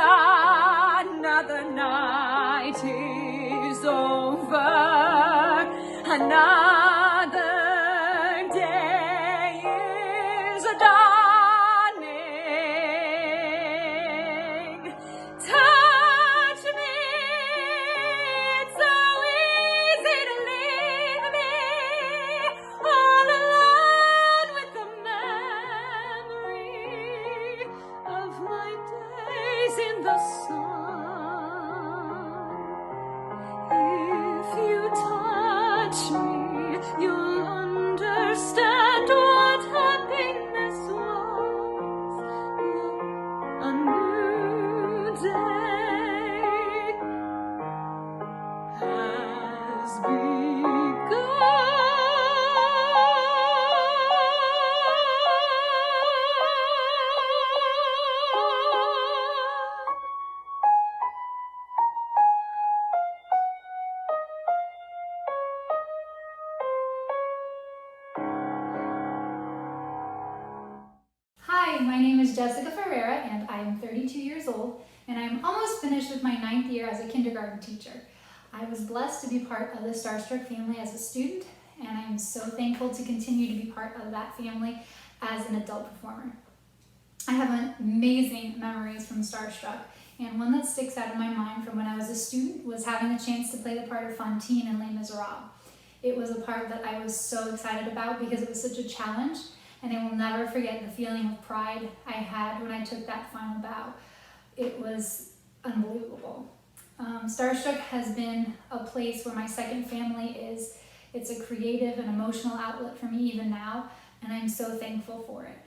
another night is over, another day is dawning. Touch me, it's so easy to leave me all alone with the memory of my days in the sun. If you touch me, you'll understand what happiness was. Look, a new day has Hi, my name is Jessica Ferreira and I am 32 years old and I am almost finished with my 9th year as a kindergarten teacher. I was blessed to be part of the StarStruck family as a student and I am so thankful to continue to be part of that family as an adult performer. I have amazing memories from StarStruck, and one that sticks out in my mind from when I was a student was having the chance to play the part of Fantine in Les Miserables. It was a part that I was so excited about because it was such a challenge, and I will never forget the feeling of pride I had when I took that final bow. It was unbelievable. StarStruck has been a place where my second family is. It's a creative and emotional outlet for me even now, and I'm so thankful for it.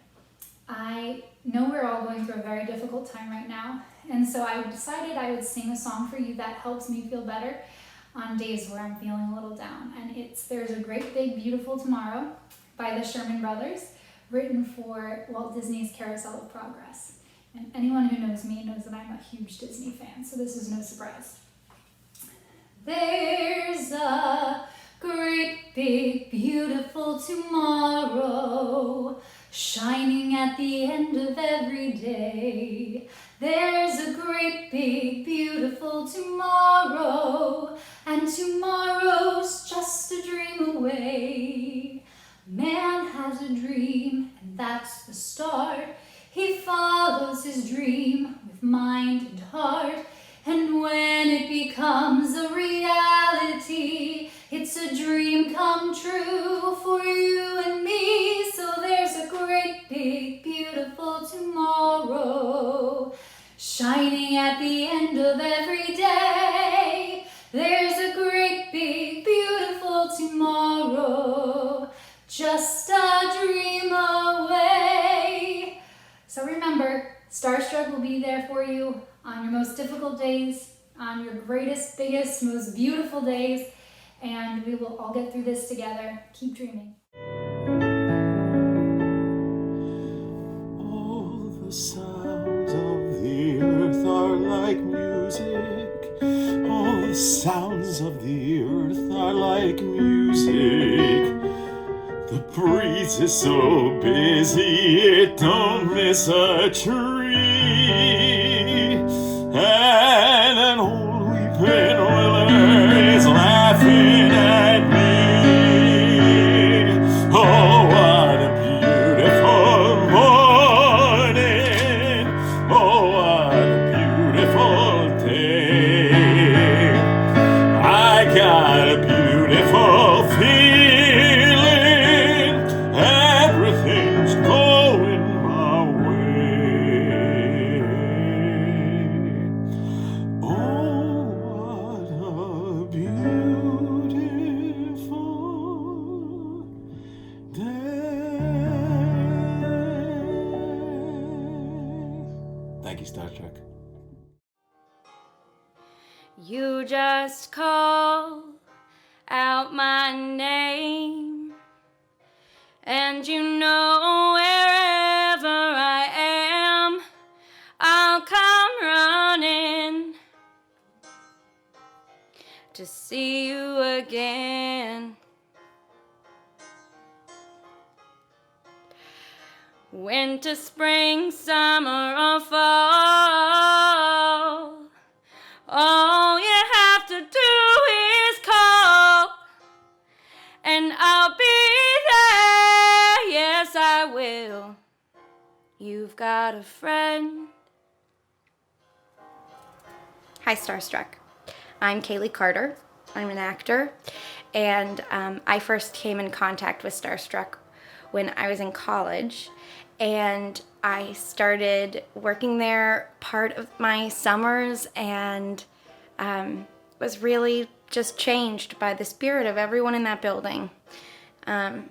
I know we're all going through a very difficult time right now, and so I decided I would sing a song for you that helps me feel better on days where I'm feeling a little down. And it's There's a Great Big Beautiful Tomorrow by the Sherman Brothers, written for Walt Disney's Carousel of Progress. And anyone who knows me knows that I'm a huge Disney fan, so this is no surprise. There's a great big beautiful tomorrow shining at the end of every day. There's a great big beautiful tomorrow, and tomorrow's just a dream away. Man has a dream, and that's the start. He follows his dream with mind and heart, and when it becomes a reality, it's a dream come true for you and me. So there's a great big beautiful tomorrow shining at the end of every day. There's a great big beautiful tomorrow, just a dream away. So remember, StarStruck will be there for you on your most difficult days, on your greatest, biggest, most beautiful days, and we will all get through this together. Keep dreaming. All the sounds of the earth are like music. All the sounds of the earth are like music. The breeze is so busy it don't miss a tree. And an old weeping willow is laughing at me. Oh, what a beautiful morning. Oh, what a beautiful day. I got a beautiful feeling. Everything's going my way. Oh, what a beautiful day. Thank you, Star Trek. You just call out my name, and you know wherever I am, I'll come running to see you again. winter, spring, summer, or fall. All you have to do is call, and I'll be there. Yes, I will. You've got a friend. Hi, StarStruck. I'm Kaylee Carter. I'm an actor, and I first came in contact with StarStruck when I was in college, and I started working there part of my summers, and was really just changed by the spirit of everyone in that building. And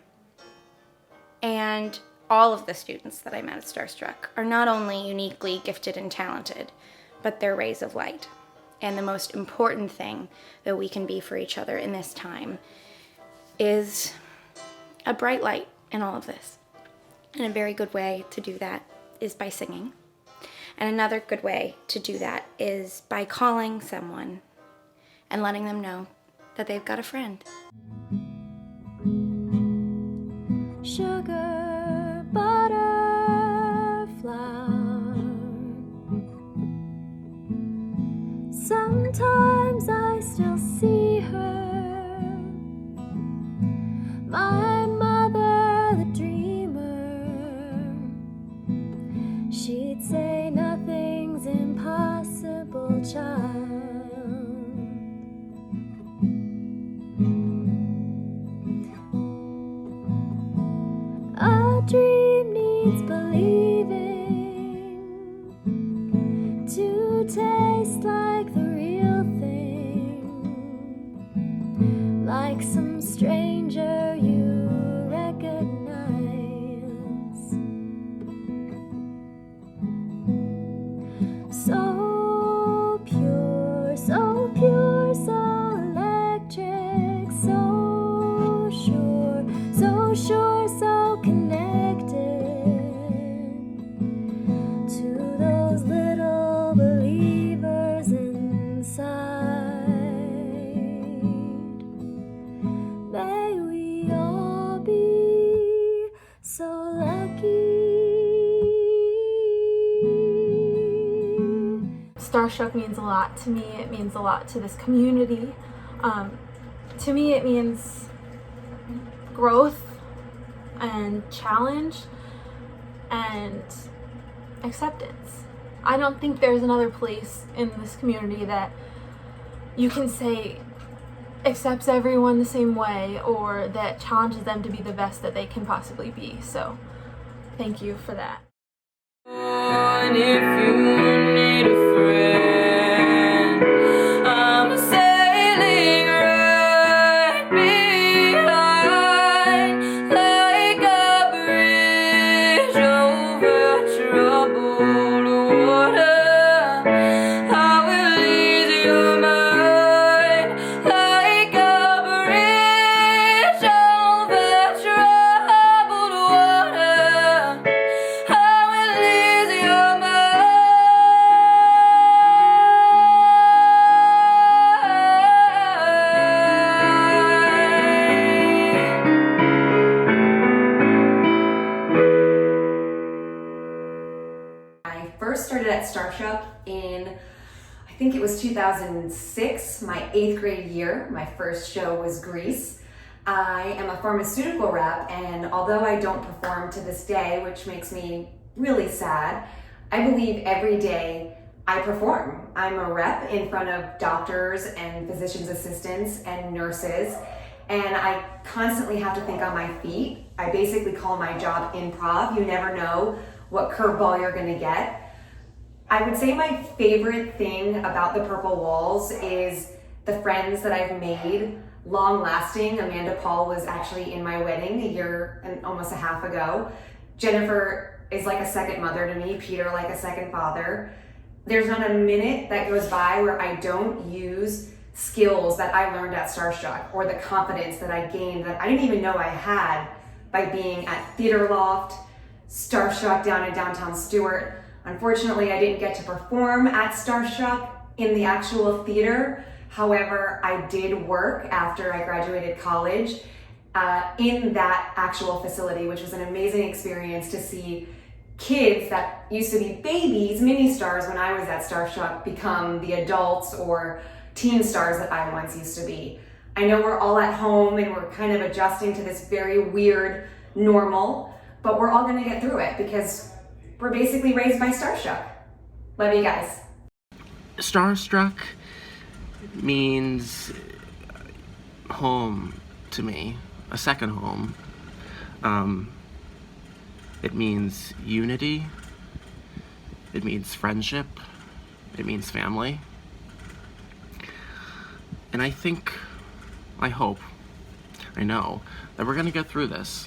all of the students that I met at StarStruck are not only uniquely gifted and talented, but they're rays of light. And the most important thing that we can be for each other in this time is a bright light in all of this. And a very good way to do that is by singing. And another good way to do that is by calling someone and letting them know that they've got a friend. Sugar, butter, flour. Sometimes I still see her, my mother, the dreamer. She'd say nothing's impossible, child. A dream needs believing to taste like the real thing, like some stranger you recognize. So pure, so pure, so electric, so sure, so sure, so connected to those little believers inside. May we all be so lucky. StarStruck means a lot to me. It means a lot to this community. To me, it means growth and challenge and acceptance. I don't think there's another place in this community that you can say accepts everyone the same way or that challenges them to be the best that they can possibly be. So thank you for that. And if you need a friend, I'm sailing right behind, like a bridge over troubled water. I will ease your mind, like a bridge over troubled water. I will ease your I first started at StarStruck in, I think it was 2006, my 8th grade year. My first show was Grease. I am a pharmaceutical rep, and although I don't perform to this day, which makes me really sad, I believe every day I perform. I'm a rep in front of doctors and physician's assistants and nurses, and I constantly have to think on my feet. I basically call my job improv. You never know what curveball you're gonna get. I would say my favorite thing about the Purple Walls is the friends that I've made, long lasting. Amanda Paul was actually in my wedding a year and almost a half ago. Jennifer is like a second mother to me, Peter like a second father. There's not a minute that goes by where I don't use skills that I learned at StarStruck or the confidence that I gained that I didn't even know I had by being at Theater Loft, StarStruck down in downtown Stewart. Unfortunately, I didn't get to perform at StarStruck in the actual theater. However, I did work after I graduated college in that actual facility, which was an amazing experience to see kids that used to be babies, mini stars when I was at StarStruck, become the adults or teen stars that I once used to be. I know we're all at home and we're kind of adjusting to this very weird normal, but we're all gonna get through it because we're basically raised by StarStruck. Love you guys. StarStruck means home to me, a second home. It means unity, it means friendship, it means family. And I think, I hope, I know, that we're gonna get through this.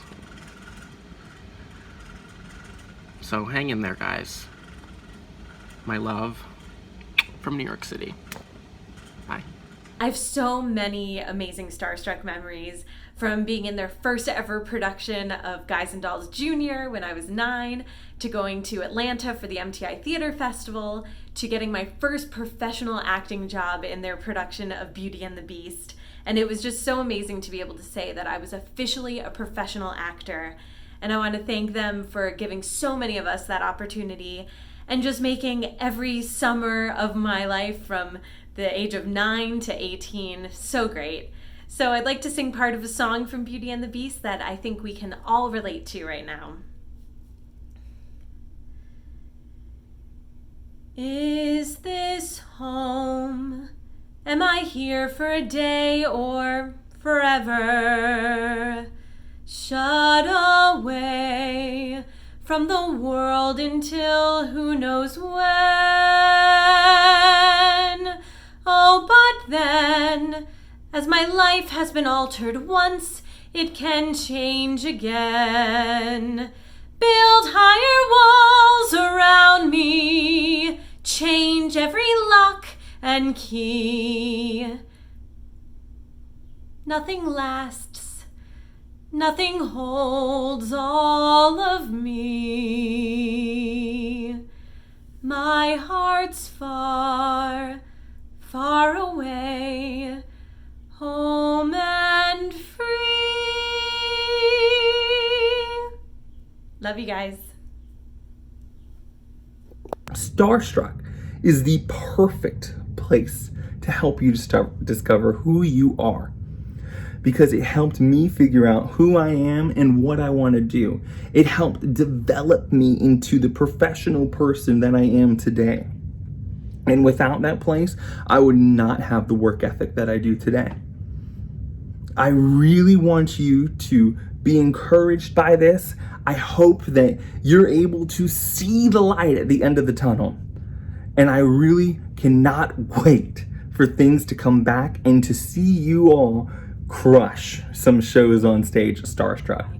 So hang in there, guys. My love from New York City. Bye. I have so many amazing StarStruck memories, from being in their first ever production of Guys and Dolls Jr. when I was 9, to going to Atlanta for the MTI Theater Festival, to getting my first professional acting job in their production of Beauty and the Beast. And it was just so amazing to be able to say that I was officially a professional actor. And I want to thank them for giving so many of us that opportunity and just making every summer of my life from the age of 9 to 18 so great. So I'd like to sing part of a song from Beauty and the Beast that I think we can all relate to right now. Is this home? Am I here for a day or forever? Shut away from the world until who knows when. Oh, but then, as my life has been altered once, it can change again. Build higher walls around me, change every lock and key. Nothing lasts, nothing holds all of me. My heart's far, far away, home and free. Love you guys. StarStruck is the perfect place to help you discover who you are, because it helped me figure out who I am and what I want to do. It helped develop me into the professional person that I am today. And without that place, I would not have the work ethic that I do today. I really want you to be encouraged by this. I hope that you're able to see the light at the end of the tunnel. And I really cannot wait for things to come back and to see you all crush some shows on stage at StarStruck.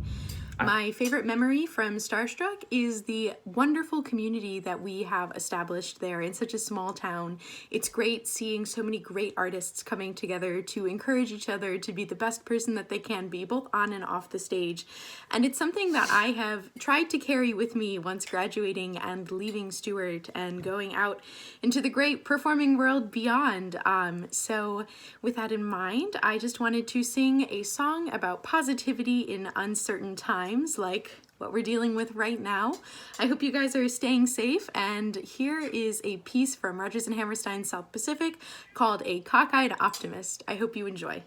My favorite memory from StarStruck is the wonderful community that we have established there in such a small town. It's great seeing so many great artists coming together to encourage each other to be the best person that they can be, both on and off the stage. And it's something that I have tried to carry with me once graduating and leaving Stewart and going out into the great performing world beyond. So with that in mind, I just wanted to sing a song about positivity in uncertain times, like what we're dealing with right now. I hope you guys are staying safe, and here is a piece from Rodgers and Hammerstein's South Pacific called A Cockeyed Optimist. I hope you enjoy.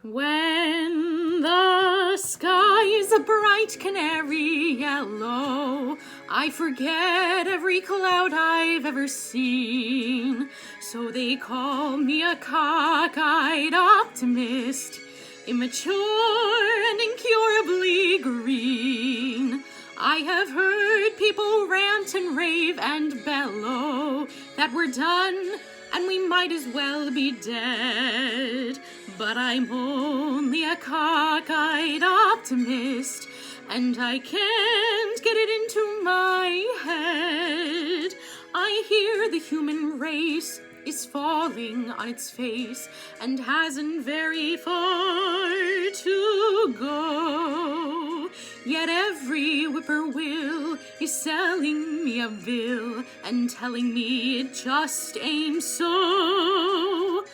When the sky is a bright canary yellow, I forget every cloud I've ever seen. So they call me a cockeyed optimist, immature and incurably green. I have heard people rant and rave and bellow that we're done and we might as well be dead. But I'm only a cockeyed optimist, and I can't get it into my head. I hear the human race is falling on its face and hasn't very far to go. Yet every whippoorwill is selling me a bill and telling me it just ain't so.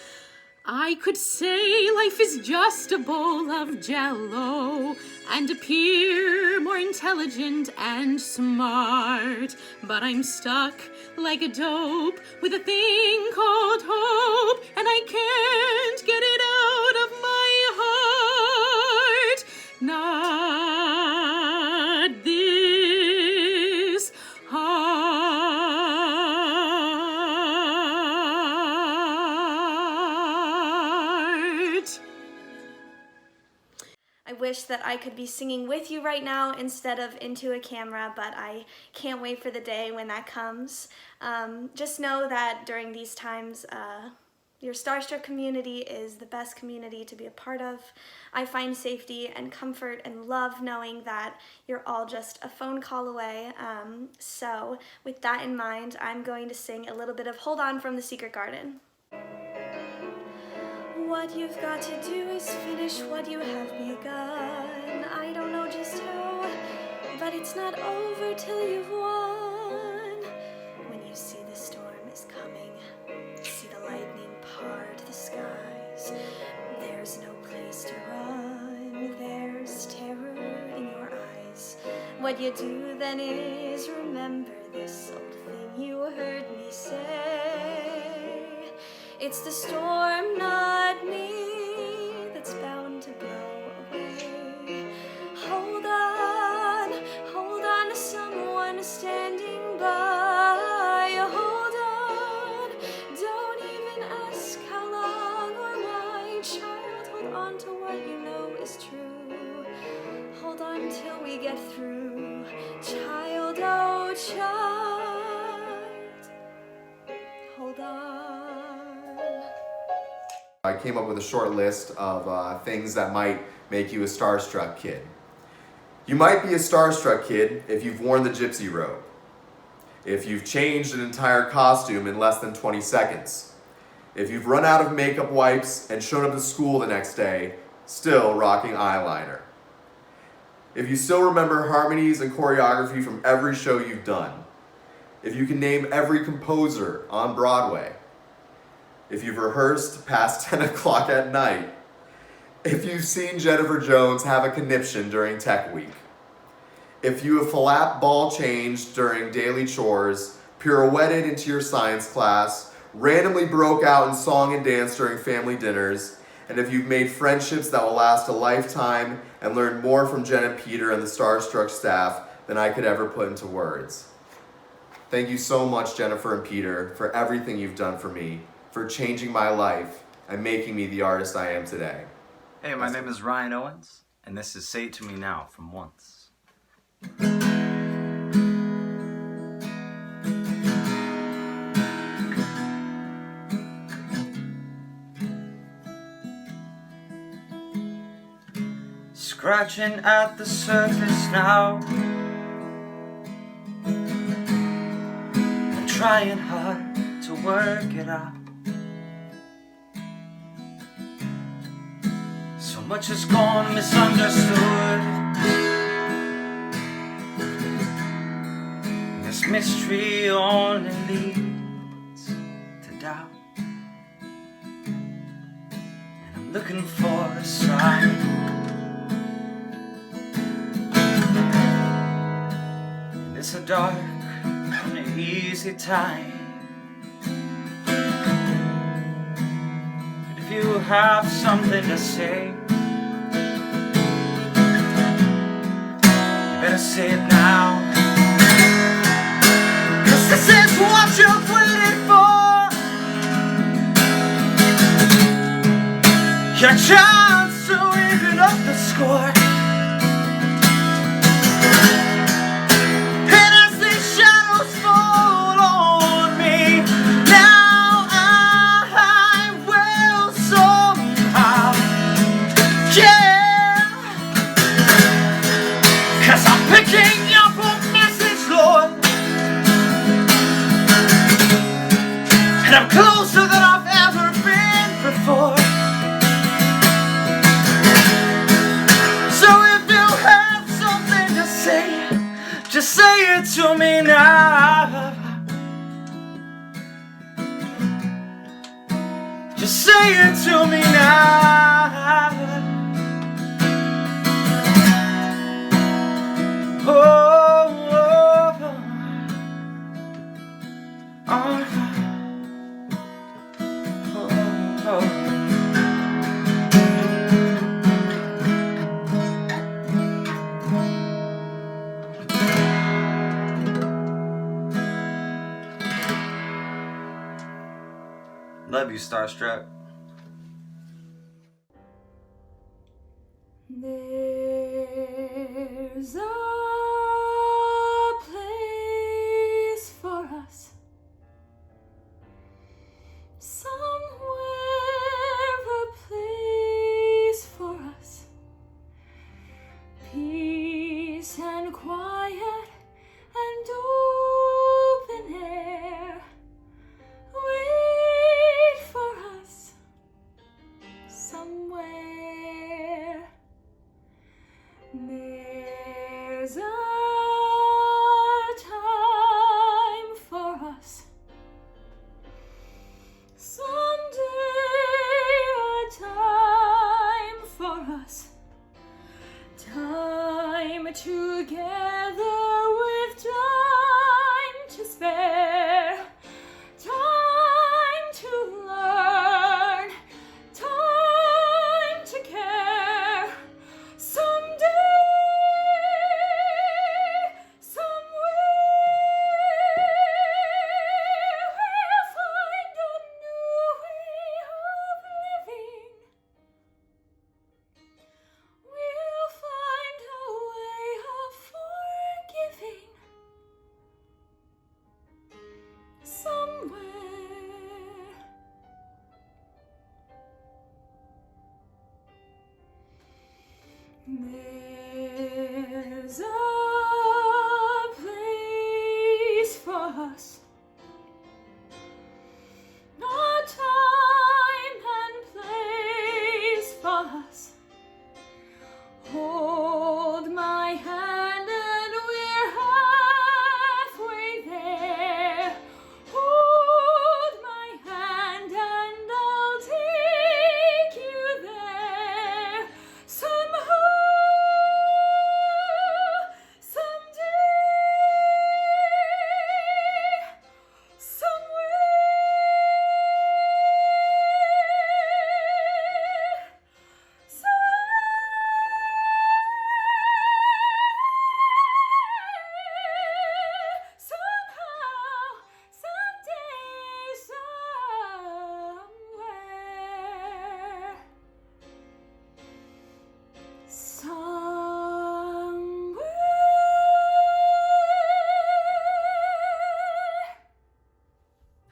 I could say life is just a bowl of Jell-O and appear more intelligent and smart, but I'm stuck like a dope with a thing called hope, and I can't get it out of my heart. Not this heart. I wish that I could be singing with you right now instead of into a camera, but I can't wait for the day when that comes. Just know that during these times, your StarStruck community is the best community to be a part of. I find safety and comfort and love knowing that you're all just a phone call away. So with that in mind, I'm going to sing a little bit of Hold On from The Secret Garden. What you've got to do is finish what you have begun. I don't know just how, but it's not over till you've won. When you see the storm is coming, see the lightning part the skies, there's no place to run, there's terror in your eyes. What you do then is remember this old thing you heard me say. It's the storm, not me, that's bound to blow away. Hold on to someone standing by. Hold on, don't even ask how long or why. Child, hold on to what you know is true. Hold on till we get through. Child, oh child, hold on. I came up with a short list of things that might make you a starstruck kid. You might be a starstruck kid if you've worn the gypsy robe, if you've changed an entire costume in less than 20 seconds, if you've run out of makeup wipes and shown up to school the next day, still rocking eyeliner, if you still remember harmonies and choreography from every show you've done, if you can name every composer on Broadway, if you've rehearsed past 10 o'clock at night, if you've seen Jennifer Jones have a conniption during Tech Week, if you have flap ball changed during daily chores, pirouetted into your science class, randomly broke out in song and dance during family dinners, and if you've made friendships that will last a lifetime and learned more from Jen and Peter and the StarStruck staff than I could ever put into words. Thank you so much, Jennifer and Peter, for everything you've done for me, for changing my life and making me the artist I am today. Hey, my name is Ryan Owens, and this is Say It To Me Now from Once. Scratching at the surface now, and trying hard to work it out. So much has gone misunderstood. This mystery only leads to doubt, and I'm looking for a sign. And it's a dark, uneasy time. But if you have something to say, better say it now, 'cause this is what you've waited for. Your chance to even up the score. And as these shadows fall on me, now I will somehow, yeah, 'cause I'm picking up a message, Lord, and I'm closer than I've ever been before. to me now. Just say it to me now. Oh, oh, oh, oh, oh. Love you, StarStruck. There's a place for us, somewhere a place for us, peace and quiet and open air. Wait for us somewhere. There's a time for us, someday a time for us, time together with time to spare, time to learn, time to care. Someday, somewhere, we'll find a new way of living. We'll find a way of forgiving. Somewhere. There's a place for us, a time and place for us. Hold my hand and we're halfway there. Hold my hand and I'll take you there. Somehow, someday,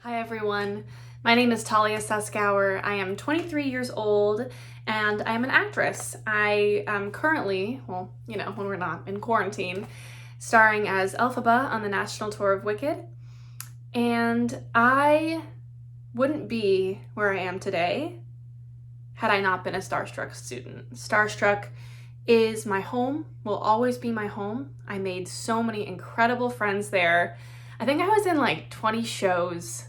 Hi everyone, my name is Talia Suskauer. I am 23 years old and I am an actress. I am currently, well, you know, when we're not in quarantine, starring as Elphaba on the national tour of Wicked. And I wouldn't be where I am today had I not been a StarStruck student. StarStruck is my home, will always be my home. I made so many incredible friends there. I think I was in like 20 shows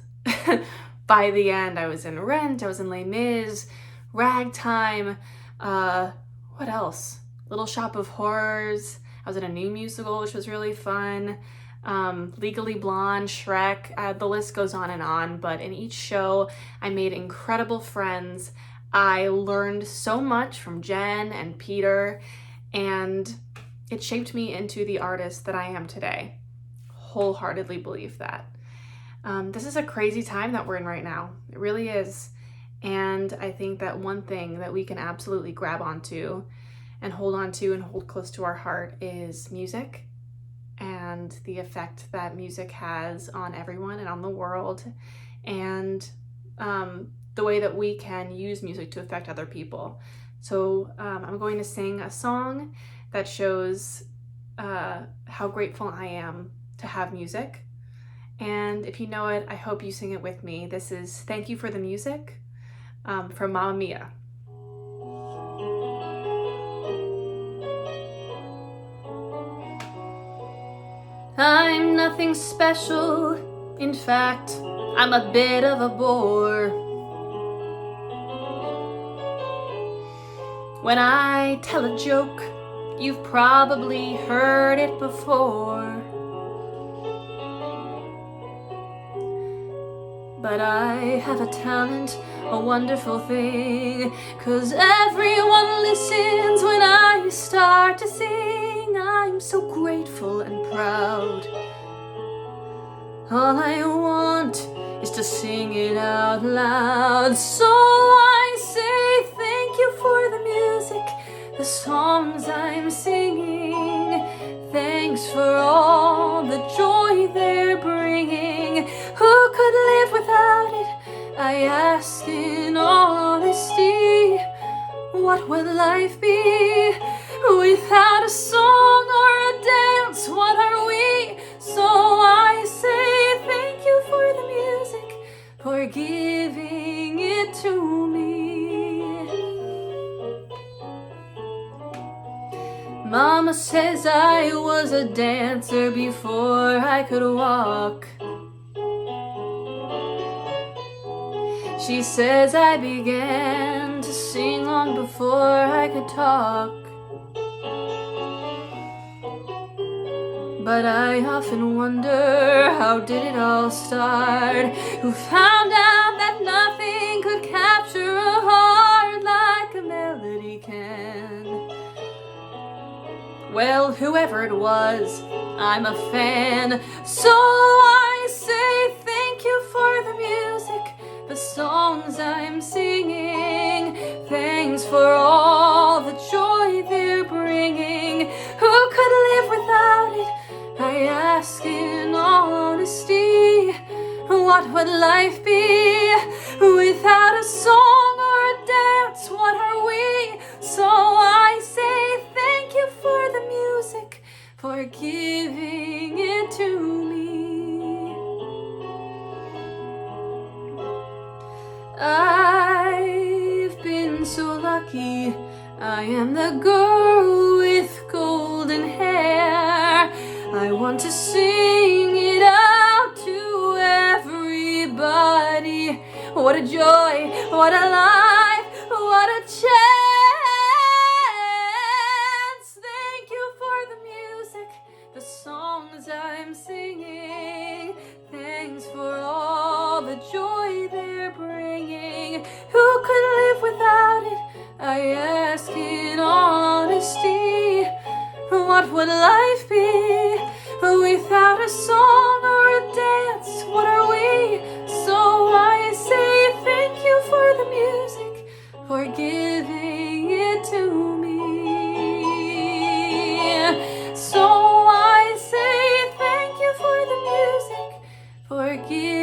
by the end. I was in Rent, I was in Les Mis, Ragtime, what else? Little Shop of Horrors. I was in a new musical, which was really fun. Legally Blonde, Shrek, the list goes on, but in each show I made incredible friends. I learned so much from Jen and Peter, and it shaped me into the artist that I am today. Wholeheartedly believe that. This is a crazy time that we're in right now. It really is. And I think that one thing that we can absolutely grab onto and hold on to and hold close to our heart is music and the effect that music has on everyone and on the world, and the way that we can use music to affect other people. So I'm going to sing a song that shows how grateful I am to have music. And if you know it, I hope you sing it with me. This is Thank You for the Music from Mamma Mia. I'm nothing special. In fact, I'm a bit of a bore. When I tell a joke, you've probably heard it before. But I have a talent, a wonderful thing, 'cause everyone listens when I start to sing. I'm so grateful and proud. All I want is to sing it out loud. So I say thank you for the music, the songs I'm singing. Thanks for all the joy they're bringing. Who could live without it? I ask in all honesty. What would life be without a song or a dance? What are we? So I say thank you for the music, for giving it to me. Mama says I was a dancer before I could walk. She says I began to sing long before I could talk. But I often wonder, how did it all start? Who found out that nothing could capture a heart like a melody can? Well, whoever it was, I'm a fan. So I say thank you for the music, the songs I'm singing. Thanks for all the joy they're bringing. Who could live without it? I ask in all honesty. What would life be without a song or a dance? What are we? So I say thank you for the music, for giving it to me. I've been so lucky. I am the girl with golden hair. I want to sing it out to everybody. What a joy, what a life, what a chance. Thank you for the music, the songs I'm singing. Thanks for all the joy they're bringing. Who could live without it? I ask in honesty. What would life be without a song or a dance? What are we? So I say thank you for the music, for giving it to me. So I say thank you for the music, for giving